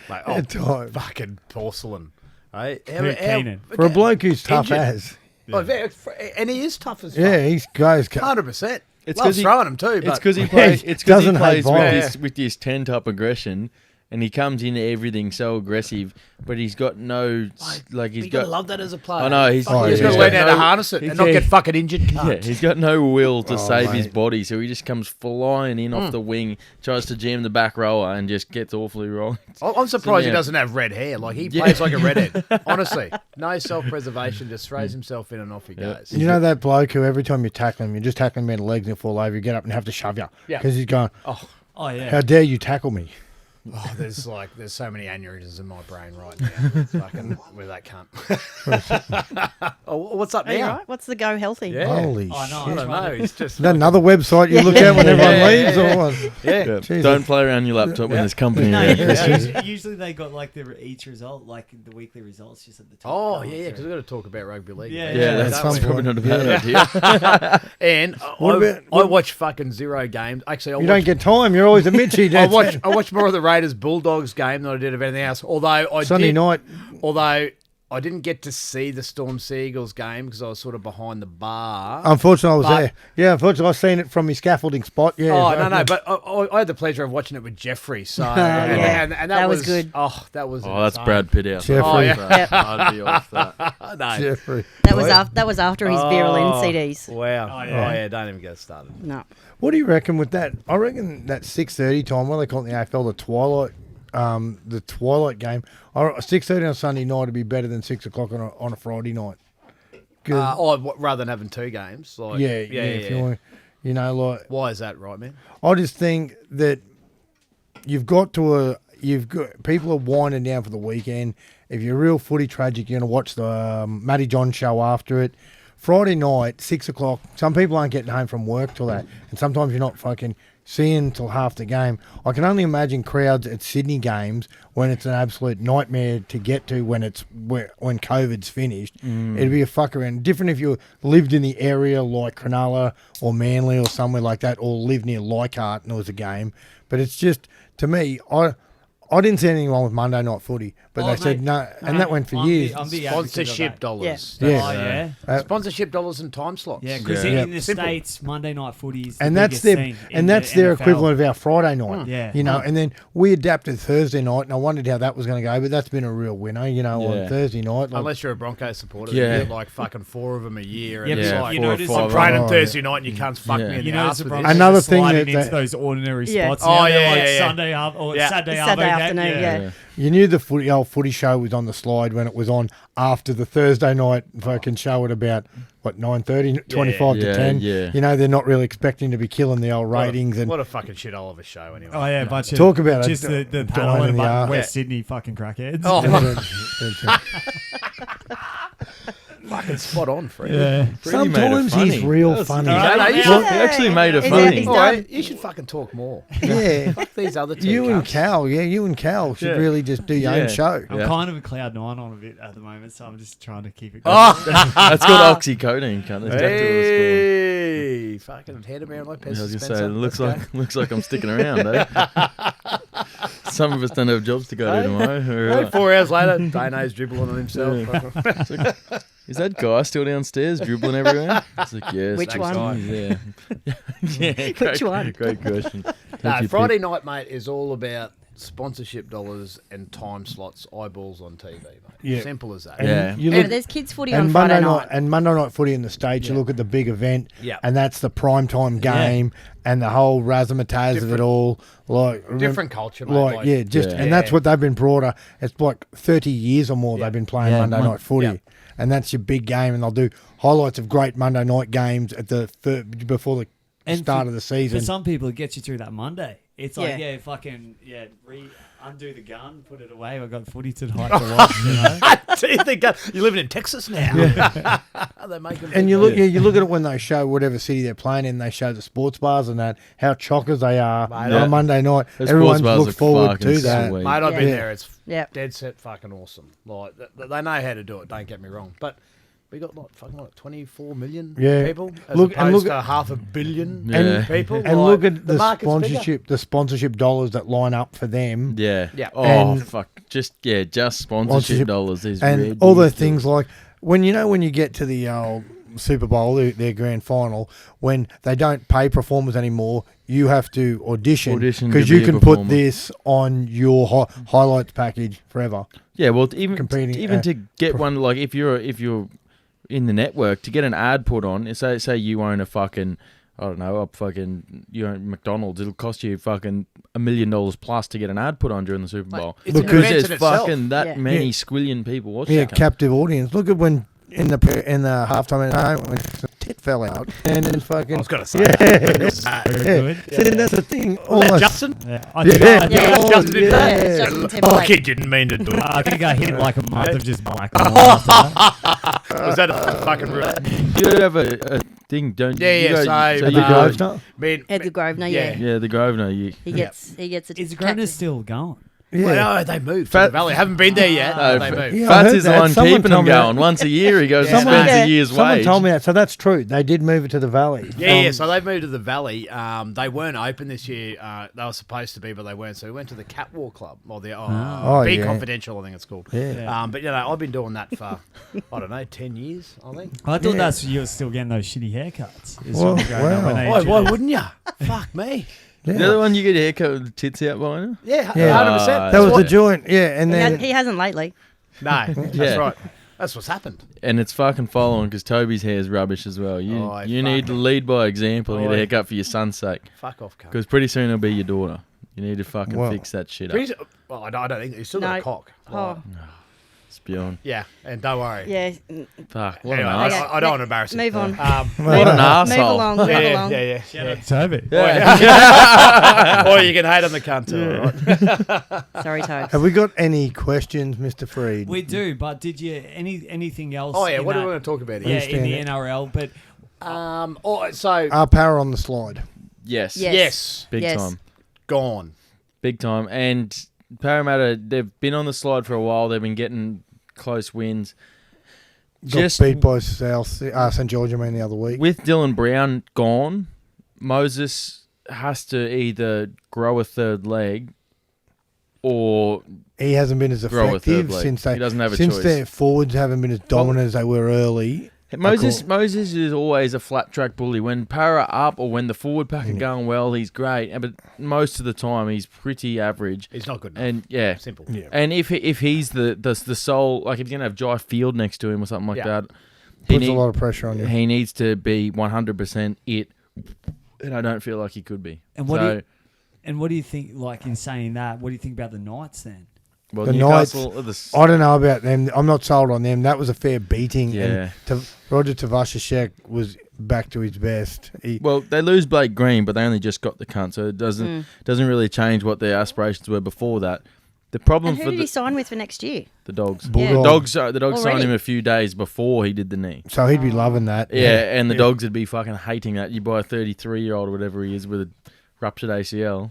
Mate, at times. fucking porcelain. Hey, Keenan. For a bloke who's tough Injured. as. Oh, and he is tough as fuck. Yeah, he goes. 100%. It's Loves 'cause he- throwing him too. It's But because he plays. It's 'cause he Doesn't hate plays violence. with his 10-top aggression, and he comes into everything so aggressive. But he's got no like he's you got. gotta love that as a player. I know he's Oh, He's yeah. got to learn how to harness it and not Yeah. get fucking injured. Yeah, Cunt. he's got no will to Oh, save his mate. body, so he just comes flying in off the wing, tries to jam the back rower, and just gets awfully wrong. I'm surprised he Yeah. doesn't have red hair. Like he Yeah. plays like a redhead. Honestly, no self-preservation. Just throws himself in and off he goes. You know that bloke who every time you tackle him, you just tackle him in the legs and he'll fall over, you get up and have to shove you. Yeah. Because he's going, Oh yeah. how dare you tackle me? Oh, there's so many aneurysms in my brain right now. Fucking with that cunt. Oh, what's up Are you now? right? What's the go healthy? Yeah. Holy Oh, no, shit. I don't know. He's just Is that another website you look at when everyone leaves or what? yeah. Jesus. Don't play around your laptop when there's company No, around. usually they got like each result, like the weekly results, just at the top. Oh going yeah, through. because we've got to talk about rugby league. Yeah, Yeah, Yeah, that's some probably point. not a bad Yeah. idea. And What I about- watch fucking zero games. Actually, You don't get time. You're always a Mitchie. I That's it. watch more of the Raiders Bulldogs game than I did of anything else. Although Sunday night. Although I didn't get to see the Storm Seagulls game because I was sort of behind the bar. Unfortunately, I was But- there. Yeah, unfortunately, I've seen it from my scaffolding spot. Yeah. Oh no! But I had the pleasure of watching it with Jeffrey. So and that That was was good. Oh, that was. Oh, that's insane. Brad Pitt out. Jeffrey. Oh, yeah. Yep. I'd be off that. No. Jeffrey. That was after his virulent CDs. Wow. Oh, Oh yeah. yeah. Don't even get started. No. What do you reckon with that? I reckon that 6:30 time, what do they call it in the AFL, the twilight game. 6:30 on Sunday night would be better than 6 o'clock on a Friday night. 'Cause- Rather than having two games. Like, yeah. If you want, like Why is that right, man? I just think that you've got people are winding down for the weekend. If you're real footy tragic, you're gonna watch the Matty John show after it. Friday night, 6 o'clock. Some people aren't getting home from work till that, and sometimes you're not fucking seeing till half the game. I can only imagine crowds at Sydney games when it's an absolute nightmare to get to when COVID's finished. It'd be a fuck around. Different if you lived in the area like Cronulla or Manly or somewhere like that, or lived near Leichhardt and there was a game. But it's just, to me, I didn't see anything wrong with Monday night footy, but they said no, and that went for years. I'm the advocate of Sponsorship that. dollars. Yeah. Oh yeah. Sponsorship dollars and time slots. Yeah, because Yeah. in the Simple. States, Monday night footy is the And that's biggest their thing in that's the their NFL. equivalent of our Friday night. Yeah. You know, and then we adapted Thursday night, and I wondered how that was going to go, but that's been a real winner. You know, Yeah. on Thursday night. Like, Unless you're a Broncos supporter, Yeah. you get like fucking 4 of them a year. Yeah, And but it's Yeah, like, you 4 or notice 5. I'm training Oh, Thursday night and you can't fuck Yeah. me in You the know, ass the with Broncos this. Another are thing sliding that into those ordinary Yeah. spots. Oh, you know, yeah, like yeah, yeah. Sunday up or Yeah. Saturday Saturday arvo afternoon, game. yeah. you knew the old footy show was on the slide when it was on after the Thursday night fucking show at about, 9:30, 25 Yeah, to 10. yeah. You know, they're not really expecting to be killing the old What a- ratings. And What a fucking shit hole of a show anyway. Oh yeah, a bunch of Talk about just it, the dying panel in and a the bunch arse. of West Yeah. Sydney fucking crackheads. Oh, Yeah. fucking spot on, Fred. yeah. Freddie made it Sometimes he's funny. real That was- funny. No, no, you Yeah. should, He actually made it He's funny. he's all done. right, you should fucking talk more. Yeah. Fuck these other two You and cunts. Cal should Yeah. really just do your Yeah. own show. I'm Yeah. kind of a cloud 9 on a bit at the moment, so I'm just trying to keep it. Oh, That's called oxycodone, cunt. That's exactly what it's hey, fucking head around like called. I was Pez gonna say, looks like I'm sticking around, eh? Some of us don't have jobs to go to tomorrow. Or, 4 hours later, Dano's dribbling on himself. is that guy still downstairs dribbling everywhere? It's like, yes. Which that one? guy, Yeah. Yeah. Which one? Great question. Thank No, you, Friday night, mate, is all about sponsorship dollars and time slots, eyeballs on TV, mate. Yeah. Simple as that. And Yeah. you Yeah, look, there's kids footy on and Friday night. Monday night footy in the States, you look at the big event, Yeah. and that's the prime time game, and the whole razzmatazz of it Different- all. Like Different culture, mate. Like, yeah, just Yeah. and that's what they've been brought up. It's like 30 years or more Yeah. they've been playing Yeah, Monday night footy, yeah. and that's your big game. And they'll do highlights of great Monday night games at the before the And start for- of the season. For some people, it gets you through that Monday. It's like, Yeah. undo the gun, put it away. We've got footy tonight to watch, you know? You're living in Texas now. They make them And you look, you look at it when they show whatever city they're playing in. They show the sports bars and that how chockers they are Mate, on Monday night. The Everyone sports bars looks are forward fucking to that. sweet. Mate, I've been Yeah. there. It's Yep. dead set fucking awesome. Like they know how to do it. Don't get me wrong, but we got like 24 million Yeah. people as Look- and opposed look to 500 million Yeah. people. And Like, look at the market's bigger. sponsorship dollars that line up for them. Yeah. Yeah. Oh, And- fuck. Just sponsorship Sponsorship- dollars is And all the ridiculous. things like when you get to the Super Bowl, their grand final, when they don't pay performers anymore, you have to audition because to you be a can performer. put this on your highlights package forever. Yeah, well, even Competing, to get one, like if you're in the network, to get an ad put on, say you own a fucking, I don't know, you own McDonald's, it'll cost you fucking $1 million plus to get an ad put on during the Super Bowl. It's an Because event there's in itself. fucking that Yeah. many squillion people watching. Yeah, it. captive audience. Look at when in the halftime at home when the tit fell out and then fucking. I was going to say. Very Yeah. good. So then that's the thing. Was that Almost. Justin? Yeah, I think, Yeah. Yeah. Oh, Justin did that? Yeah, yeah. Justin Oh, Timberlake. he didn't mean to do it. I think I hit like a month of just black. Was Was that a fucking real? You have a thing, don't you? Yeah, You yeah, go- so, At you the go- Grosvenor? Edgar Grosvenor, yeah. Yeah, the Grosvenor. He gets a Is Grosvenor still going? Yeah. Well, no, they moved to the Valley. Haven't been there yet. No, they moved. Yeah, I Fats heard is the that. one Someone keeping told them me going. Once a year, he goes and Someone- spends a year's Someone wage. told me that, so that's true. They did move it to the Valley. Yeah, so they've moved to the Valley. They weren't open this year. They were supposed to be, but they weren't. So we went to the Catwalk Club, or the Oh, Be yeah. Confidential, I think it's called. Yeah. But I've been doing that for I don't know, 10 years. I think. I thought Yeah. you were still getting those shitty haircuts. Is Well, when you go, wow. when they Why introduce- wouldn't you? Fuck me. Yeah. The other one, you get a haircut with the tits out behind her? Yeah, Yeah. 100%. That was the joint, yeah, and He, then he hasn't lately. No, that's Yeah. right. That's what's happened. And it's fucking following because Toby's hair is rubbish as well. You Oh, you need to lead by example and get a Oh. haircut for your son's sake. Fuck off, cunt. Because pretty soon it'll be your daughter. You need to fucking Well, fix that shit up. Well, I don't think he's still got a No. cock. Oh, It's beyond. Yeah, and don't worry. yeah. Fuck. What Anyway, an I, ass. Okay, I don't want to embarrass him. Move on. What an Move asshole. along. Move Yeah, along. yeah. Shout out to Toby. Or you can hate on the cunt too, all right? Sorry, Tobes. have we got any questions, Mr. Freed? We do, but did you anything else? Oh, yeah, in what do that- we want to talk about Yeah, here? in the Understand NRL, but So, Our power on the slide. Yes. Yes. yes, Big Yes. time. gone. Big time. And Parramatta, they've been on the slide for a while. They've been getting close wins. Got beat by St George, the other week. With Dylan Brown gone, Moses has to either grow a third leg or He hasn't been as Grow a third effective leg. since He doesn't have a since choice. their forwards haven't been as dominant as they were early. Moses is always a flat track bully. When Para up or when the forward pack are going well, he's great. But most of the time, he's pretty average. He's not good enough. And yeah, Simple. Yeah. and if he's the sole, like if you're gonna have Jai Field next to him or something like Yeah. that, Puts a lot of pressure on you. he needs to be 100% it. And I don't feel like he could be. and what do you think? Like in saying that, what do you think about the Knights then? Well, The Newcastle are I don't know about them. I'm not sold on them. That was a fair beating. Yeah. And Roger Tavashashek was back to his best. Well, they lose Blake Green, but they only just got the cunt, so it doesn't really change what their aspirations were before that. The problem And who for did he sign with for next year? the Dogs, Bulldog. the Dogs signed Already? him a few days before he did the knee. So he'd be loving that. Yeah, and the Dogs would be fucking hating that. You buy a 33-year-old or whatever he is with a ruptured ACL.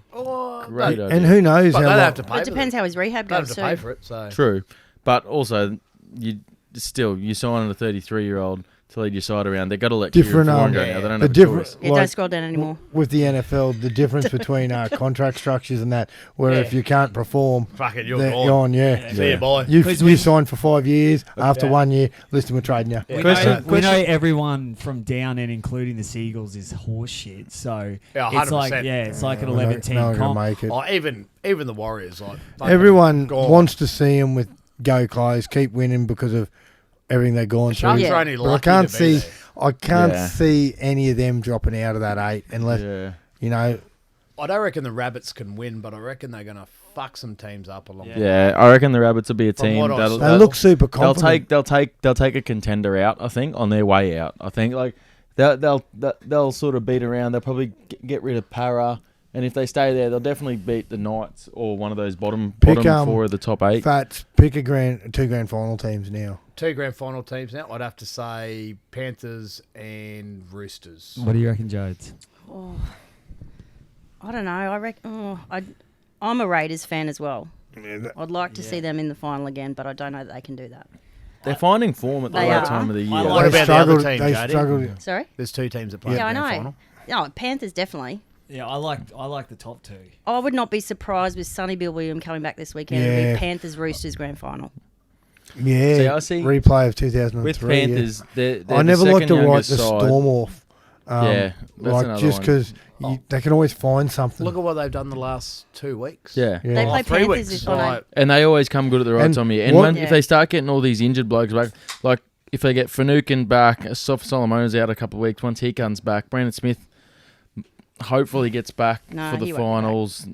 Great idea. And who knows But how they long. have to pay But it for depends how his rehab They have goes to pay too. for it. So True, but also you sign a 33-year-old to lead your side around. They've got to let Different, Kieran Foran go yeah. now. They don't the have a different, choice. Yeah, don't scroll down anymore. with the NFL, the difference between contract structures and that, where Yeah. if you can't perform, fuck it, you're they're gone. yeah. See you, boy. You Because signed for 5 years. After 1 year, listen, we're trading you. We Question- know, we know everyone from down and including the Seagulls is horse shit. So Yeah, it's like 100%. it's like an No, 11-team no one gonna comp. make it. Oh, even the Warriors, like Everyone gone. wants to see him with go close, keep winning because of everything they've gone through. Sharks Yeah. are only But I lucky can't to be see, there. I can't Yeah. see any of them dropping out of that 8 unless Yeah. you know. I don't reckon the Rabbits can win, but I reckon they're gonna fuck some teams up along. the way. Yeah, I reckon the Rabbits will be a From team what I that'll, saw- They look super they'll confident. they'll take a contender out. I think on their way out. I think like they'll sort of beat around. They'll probably get rid of Para, and if they stay there, they'll definitely beat the Knights or one of those bottom Pick, 4 of the top 8. Fats, pick two grand final teams now. 2 grand final teams now. I'd have to say Panthers and Roosters. What do you reckon, Jodes? Oh, I don't know. I reckon. I'm a Raiders fan as well. I'd like to see them in the final again, but I don't know that they can do that. They're finding form at the They right are. time of the year. I What like- about the other team, They Jodie? struggled. Sorry. There's 2 teams that play Yeah, I the grand know. final. No, Panthers definitely. Yeah, I like the top 2. I would not be surprised with Sonny Bill Williams coming back this weekend. It'll Yeah. be Panthers Roosters grand final. Yeah, See, I see replay of 2003. with Panthers, they're I never the liked to second write youngest the side. Storm off. Yeah, that's like another just one. because they can always find something. Look at what they've done the last 2 weeks. Yeah. Yeah. They play 3 Panthers weeks. this one. Like, And they always come good at the right And time of year. And what- when, Yeah. if they start getting all these injured blokes back, like if they get Finucane back, Solomon's out a couple of weeks, once he comes back, Brandon Smith hopefully gets back No, for the he won't be back. finals.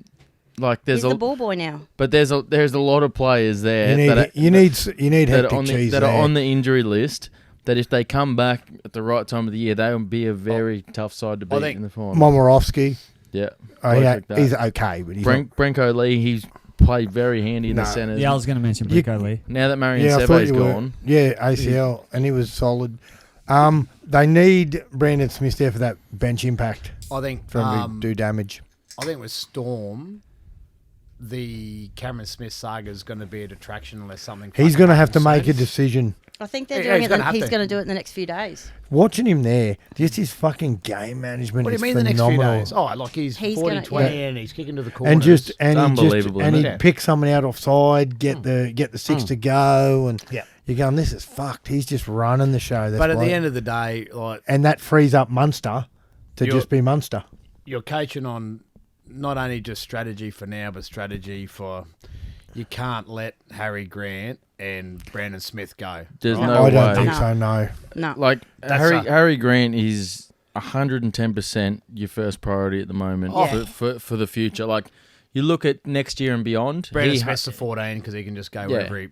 Like there's He's the a, ball boy now. but there's a lot of players there you need that are, you need that hectic are on the, cheese that there. are on the injury list. That if they come back at the right time of the year, they will be a very tough side to beat think in the final. Momorovsky, Yeah, he's okay, but he's not, Brenko Lee, he's played very handy in the No. centres. Yeah, I was going to mention Brico Lee. Now that Marion yeah, I thought Seve's you were. gone, Yeah, ACL, and he was solid. They need Brandon Smith there for that bench impact I think for him to do damage. I think with Storm, the Cameron Smith saga is going to be a detraction unless something. He's fucking going to have to happens make a soon. decision. I think they're Yeah, doing he's it. gonna have He's to. going to do it in the next few days. Watching him there, just his fucking game management What do you is mean the next few phenomenal. days? Oh, like he's He's 40, gonna- 20 yeah. and he's kicking to the corners. And just and It's he just unbelievable, and isn't he'd it? pick someone out offside, get the six to go, and Yeah. you're going, this is fucked. He's just running the show. but at the end of the day, like and that frees up Munster to You're- just be Munster. you're coaching on not only just strategy for now, but strategy for. You can't let Harry Grant and Brandon Smith go. there's right? no I don't way. think No. so. No, No. Like That's Harry Grant is 110% your first priority at the moment Yeah. for the future. Like you look at next year and beyond. Brandon he Smith's a 14 because he can just go Yeah. wherever he.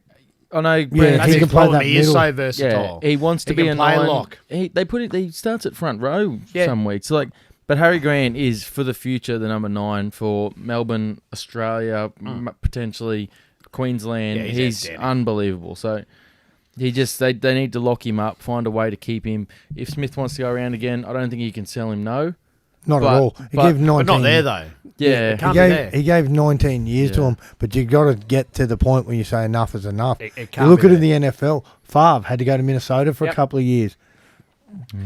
I know. Yeah, Brandon, That's he his can play problem. that He is middle. so yeah, versatile. he wants to He be can a play nine. lock. He starts at front row Yeah. some weeks. Like, but Harry Grant is for the future the number 9 for Melbourne, Australia, potentially Queensland. Yeah, he's he's outstanding. unbelievable. So he just they need to lock him up, find a way to keep him. If Smith wants to go around again, I don't think you can sell him. No. not But- at all. He but- gave 19. But not there though. Yeah. Can't He be gave, there. he gave 19 years to Yeah. him, but you got to get to the point where you say enough is enough. It You can't look be at it in there. the NFL. Favre had to go to Minnesota for a Yep. couple of years.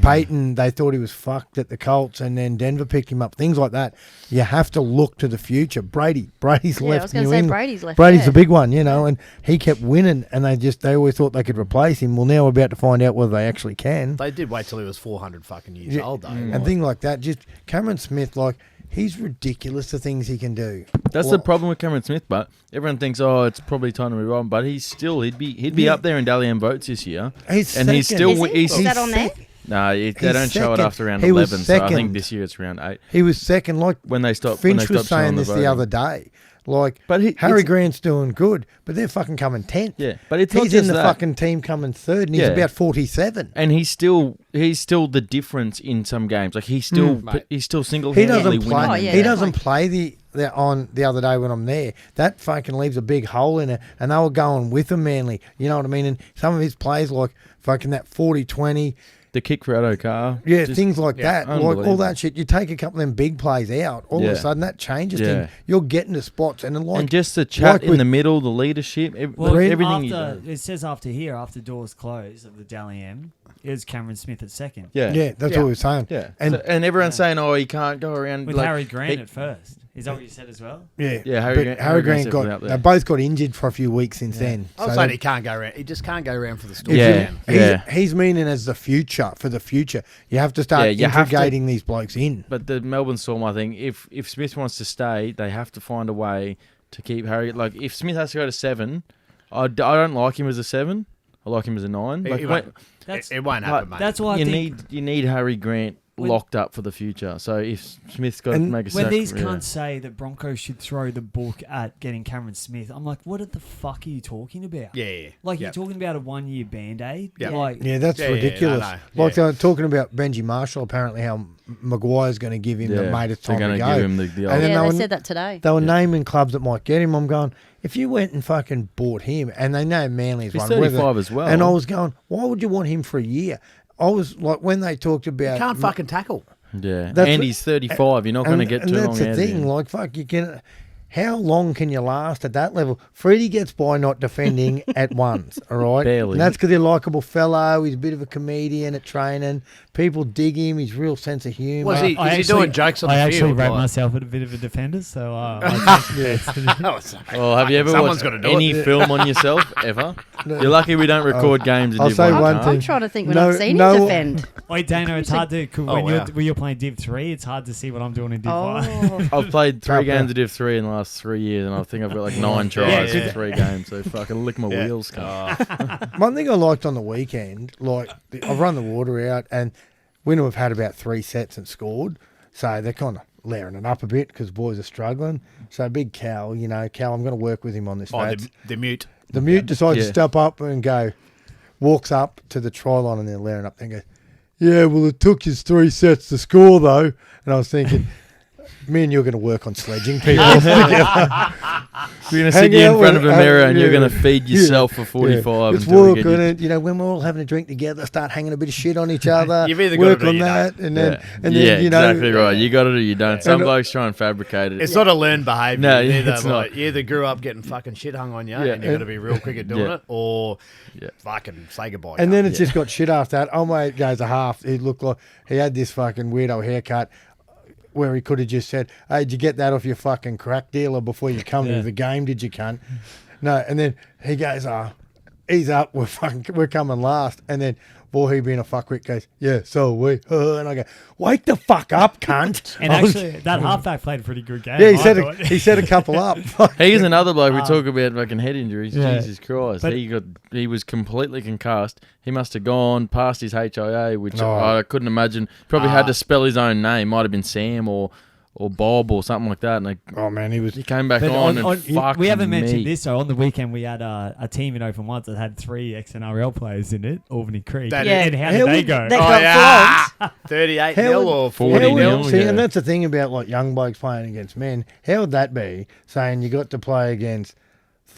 Peyton, they thought he was fucked at the Colts, and then Denver picked him up. Things like that. You have to look to the future. Brady's Yeah, I left was going New to say England. Brady's left. Brady's there. the big one, and he kept winning, and they always thought they could replace him. Well, now we're about to find out whether they actually can. They did wait till he was 400 fucking years Yeah. old though. And things like that. Just Cameron Smith, he's ridiculous, the things he can do. That's the problem with Cameron Smith, but everyone thinks, it's probably time to move on. But he'd be Yeah. up there in Dally M votes this year. He's And he's second. still- Is he? he's- Is that on there? No, they He's don't show it second. after round He was 11. So I think second. this year it's round 8 He was second. when they stop. Finch was saying this the voting. other day. But Harry it's- Grant's doing good, but they're fucking coming 10th. Yeah, but it's not He's in just the that. fucking team coming 3rd, and he's Yeah. about 47. And he's still the difference in some games. Like he's still Mate. he's still single He handedly doesn't winning. play. Oh, yeah, he definitely. doesn't play on the other day when I'm there. That fucking leaves a big hole in it, and they were going with him, Manly. You know what I mean? And some of his plays, like fucking that 40-20, The kick for Addo Carr. yeah, just- things like that, like all unbelievable. that shit. You take a couple of them big plays out, all of Yeah. a sudden that changes Yeah. things. You're getting to spots, and and just the chat like in with- the middle, the leadership, Well, everything he after, does. it says after doors closed of the Dally M, is Cameron Smith at second. Yeah, yeah, that's Yeah. what we're saying. yeah. And And everyone's saying, he can't go around With like, Harry Grant he- at first. Is that what you said as well? yeah, Yeah, Harry but Grant- Harry Harry Grant Grant's definitely up got. there. They both got injured for a few weeks since then. I was So saying they- he can't go around. He just can't go around for the story. Yeah. man. He's meaning as the future, for the future. You have to start Yeah, you have to- integrating these blokes in. But the Melbourne Storm, I think, if Smith wants to stay, they have to find a way to keep Harry. Like if Smith has to go to 7, I don't like him as a 7. I like him as a 9. Like, It won't- That's it won't happen, mate. that's why I you think need Harry Grant When- locked up for the future. So if Smith's got to And make a when sack, these yeah. cunts say that Broncos should throw the book at getting Cameron Smith, I'm like, what the fuck are you talking about? Yeah. Like Yep. you're talking about a 1-year band-aid? Yeah. Like, Yeah, that's Yeah, ridiculous. I know. Like Yeah. they were talking about Benji Marshall, apparently how Maguire's going to give him the Yeah, mate, it's they're time to gonna go. give him the And old. then Yeah, they they were- said that today. They were naming clubs that might get him. I'm going, if you went and fucking bought him, and they know Manly's He's one. 35 as well. And I was going, why would you want him for a year? I was like, when they talked about. You can't fucking tackle. Yeah, That's and what- he's 35. You're not going to get and too that's long the out of thing. him. Like, fuck, you can. How long can you last at that level? Freddie gets by not defending at once, all right? Barely. And that's because he's a likeable fellow. He's a bit of a comedian at training. People dig him. His real sense of humour. Was he? Is he doing jokes on the I actually field? rate like- myself as a bit of a defender, so I think Oh, have you ever Someone's watched gotta do any it. film on yourself ever? You're lucky we don't record games in I'll Div say 1. one can't thing. I'm trying to think when No- I've seen no- him defend. Wait, Dano, it's hard to Oh, wow. when you're playing Div 3. It's hard to see what I'm doing in Div 1. Oh, I've played 3 Tough, games of Div 3 in the last 3 years, and I think I've got like 9 tries yeah. in 3 games. So fucking lick my wheels. cunt. One thing I liked on the weekend, I've run the water out, and Wynnum have had about 3 sets and scored, so they're kind of layering it up a bit because boys are struggling. So big Cal, Cal, I'm going to work with him on this. Oh, Fats. the mute. The mute decides to Yeah. step up and go, walks up to the try line and they're layering up and goes, yeah, well, it took you 3 sets to score, though. And I was thinking, me and you're going to work on sledging people together. You're going to Hang sit you in out front with- of a mirror and you're yeah. going to feed yourself for 45 Let's until we work get on you. it. When we're all having a drink together, start hanging a bit of shit on each other. You've either gotta work do it or on you that, and then, Yeah, and then exactly right. You got to do, you don't. Some And- blokes try and fabricate it. It's not a learned behaviour. No, you either, it's not. you either grew up getting fucking shit hung on you Yeah. and you've got to be real quick at doing Yeah. it, or Yeah. fucking say goodbye. And then it just got shit after that. Oh, mate goes a half. He looked like he had this fucking weirdo haircut where he could have just said, hey, did you get that off your fucking crack dealer before you come to the game, did you, cunt? No, and then he goes, he's up, we're coming last. And then, boy, he being a fuckwit goes, yeah, so are we. And I go, wake the fuck up, cunt. And I was- actually, that halfback played a pretty good game. yeah, I thought. he set a couple up. He's another bloke. We talk about fucking head injuries. Yeah. Jesus Christ, But- he was completely concussed. He must have gone past his HIA, which Oh. I couldn't imagine. Probably had to spell his own name. Might have been Sam or Bob or something like that. And Oh, man, he was... he came back But on and fucked we haven't mentioned me. this. So on the weekend, we had a team in Open Ones that had 3 ex-NRL players in it, Albany Creek. That Yeah. And how How did they would- go? They Oh, got yeah. flogged. 38 How 0 would- or 40 40 nil. 0. See, yeah. and that's the thing about like young blokes playing against men. How would that be saying you got to play against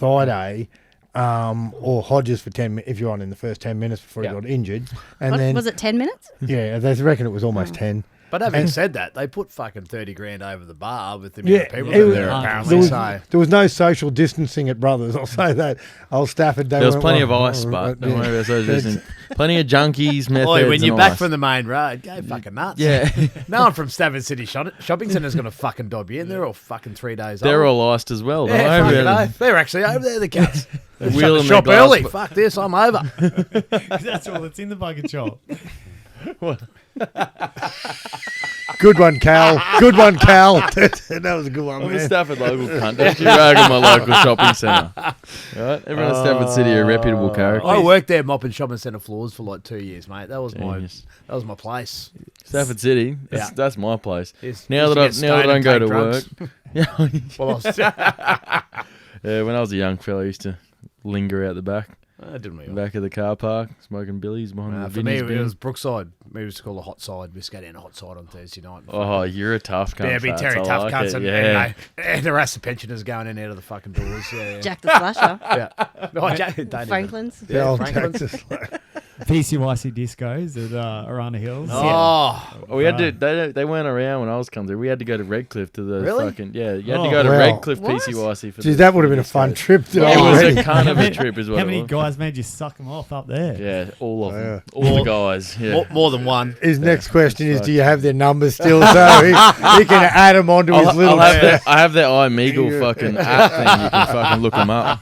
Thaiday or Hodges for 10 minutes if you're on in the first 10 minutes before Yeah. he got injured? And What, then, was it 10 minutes? yeah, they reckon it was almost 10. But having And- said that, they put fucking 30 grand over the bar with the Yeah, amount of people it that was- there there apparently. There was, So there was no social distancing at Brothers, I'll say that. Old Stafford, they There was weren't plenty one- of ice, but don't yeah. worry about social distancing. Plenty of junkies, methods. Oi, when you're and back ice. from the main road, go fucking nuts. Yeah. No one from Stafford City Shopping Centre's going to fucking dob you in. They're all fucking 3 days They're old. all iced as well. Don't Yeah, worry fucking about oath. They're actually over there, the cats. Shut Wheel the them shop their glass, early. but- Fuck this, I'm over. That's all that's in the bucket shop. Good one, Cal. Good one, Cal. That was a good one, I'm a man. Stafford local cunt. Don't you rag on my local shopping centre. Right? Everyone at Stafford City are reputable characters. I worked there mopping shopping centre floors for like 2 years, mate. That was Genius. my place. Stafford City, Yeah. that's my place. Used- Now used that to get I don't stoned go and to take work. Yeah, Well, I was, yeah, when I was a young fella, I used to linger out the back didn't we? back of the car park, smoking billies behind the For me, Vinnie's it bin. was Brookside. We used to call the hot side. We used to go down to hot side on Thursday night. Oh, you're a tough cunt. Yeah, be Fats. Terry I tough like cunts it, and, yeah. and harass the pensioners going in and out of the fucking doors. Yeah, Jack the Slasher. yeah. No, Jack, don't even- Franklin's. The old Franklin's. Texas. PCYC discos at Arana Hills. Oh, We had to. They weren't around when I was coming through. We had to go to Redcliffe to the Really? fucking You had to Oh, go to wow. Redcliffe What? PCYC for. Geez, the that would have been a fun discos. trip. It was already. a kind of a trip, is what How it many was. guys made you suck them off up there? Yeah, all of them, Yeah. all the guys. Yeah. more than one. His next question is, do you have their numbers still? So he can add them onto his little... I have their iMeagle fucking app thing. You can fucking look them up.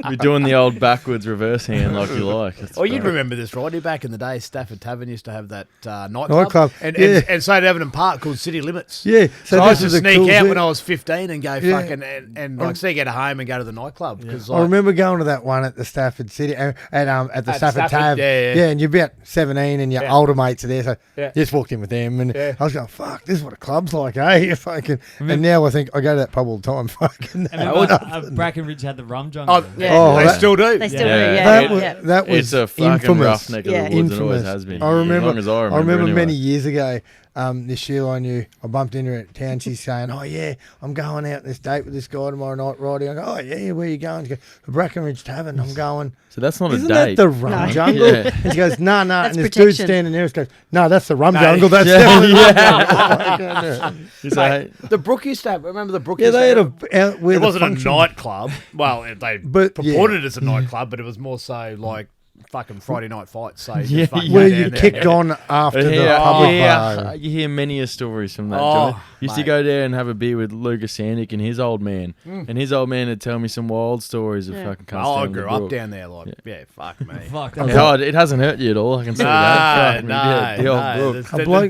We're doing the old backwards reverse hand like you like. It's Oh, you'd great. remember this, Roddy. Back in the day, Stafford Tavern used to have that nightclub. Nightclub, And, yeah. and St. Evelyn Park called City Limits. Yeah, So I this used to is a sneak cool out thing. when I was 15 and go Yeah. fucking and like sneak out of home and go to the nightclub. Because I remember going to that one at the Stafford City, at the At Stafford Stafford, Tab. yeah. And you're about 17 and your Yeah. older mates are there. So Yeah. just walked in with them and Yeah. I was going, fuck, this is what a club's like, eh? Fucking, and now I think I go to that pub all the time. Fucking. And remember, Brackenridge had the rum jungle. Oh, Yeah. Oh, they that- still do. They still Yeah. do, yeah. That was, yeah. that was It's a fucking infamous. rough neck of Yeah. the woods. It always Infamous. has been. I remember. As long as I remember. many anyway. years ago. This Sheila I knew, I bumped into her at town. She's saying, "Oh yeah, I'm going out on this date with this guy tomorrow night, Roddy." I go, "Oh yeah, where you going?" She goes, "To Brackenridge Tavern." I'm going. So that's not Isn't a that date. the rum No. jungle? Yeah. And she goes, "No, no." That's And this dude protection. standing there goes, "No, that's the rum jungle. That's Yeah. definitely He's like, The Brook used to have. Remember the Brook? Yeah, used to they had have- a where It the wasn't function- a nightclub. Well, they But, purported as a nightclub, but it was more so like fucking Friday night fights. So Yeah, just fucking Where go you down there. kicked on after the public bar. You hear many a stories from that. Oh, Johnny. Used to mate. go there and have a beer with Lucas Sandick and his old man, and his old man would tell me some wild stories of Yeah. fucking cunts Oh, I down the grew up brook. down there. Like, yeah, fuck me. Fuck. Yeah, it hasn't hurt you at all. I can say that. Fuck me, yeah, the old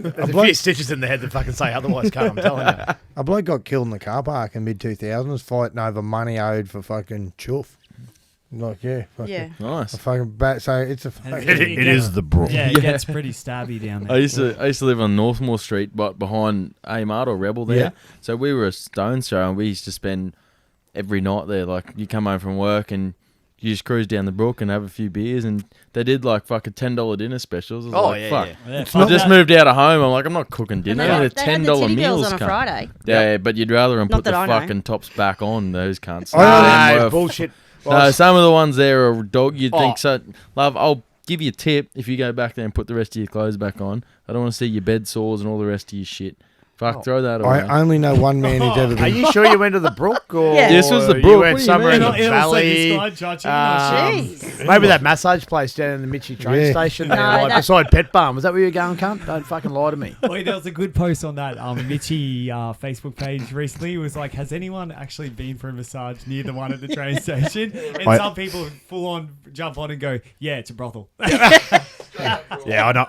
brook. There's a few stitches in the head that fucking say otherwise, can't I'm telling you. A bloke got killed in the car park in mid-2000s fighting over money owed for fucking chuff. Like, yeah. Fucking, Yeah. Nice. a fucking bat. So it's a fucking... It is the brook. Yeah, it gets pretty stabby down there. I used to live on Northmore Street, but behind Amart or Rebel there. Yeah. So we were a stone's throw, and we used to spend every night there. Like, you come home from work and you just cruise down the brook and have a few beers, and they did like fucking $10 dinner specials. I was Oh, like, yeah, fuck. yeah. Yeah, I just moved out of home. I'm like, I'm not cooking And dinner. they I had, need they had $10 the titty meals. girls on a cunt. Friday. Yeah, but you'd rather them Not put the that I know. fucking tops back on, those cunts. Oh, yeah. Damn No, worth. bullshit. No, some of the ones there are dog. You'd Oh. think so. Love, I'll give you a tip if you go back there and put the rest of your clothes back on. I don't want to see your bed sores and all the rest of your shit. Fuck, throw that away. I only know one man who's ever Are been... you sure you went to the brook? Or Yeah. This was the you brook. went What do you somewhere in mean? the It'll say valley. this guy judging. Jeez. Maybe that massage place down in the Mitchie train Yeah. station there, No, like that- beside Pet Barn. Was that where you were going, cunt? Don't fucking lie to me. Wait, there was a good post on that Mitchie Facebook page recently. It was like, has anyone actually been for a massage near the one at the train station? And some people full on jump on and go, yeah, it's a brothel. Yeah,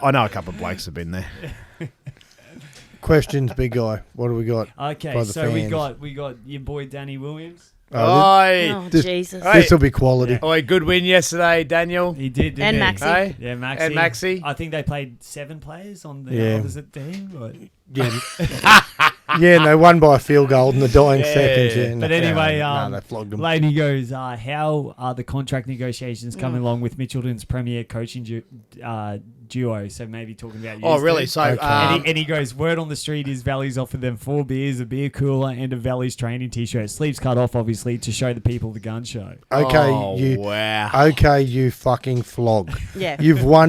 I know a couple of blokes have been there. Questions, big guy. What do we got? Okay, By the so we fans. got your boy Danny Williams. Oi, Oh, This- Jesus. Hey. This will be quality. oi, good win yesterday, Daniel. He did, didn't And he? Maxi. Hey, Yeah, Maxi. And Maxi. I think they played 7 players on the Yeah. opposite team. But, Yeah, and they won by a field goal in the dying seconds. Yeah, but anyway, no, they flogged them. Laney goes, how are the contract negotiations coming along with Mitchelton's premier coaching duo? So maybe talking about you. Oh, really? Steve. So, Okay. And he goes, word on the street is Valley's offered them 4 beers, a beer cooler, and a Valley's training t-shirt. Sleeves cut off, obviously, to show the people the gun show. Okay, oh, you. wow. Okay, you fucking flog. Yeah. You've won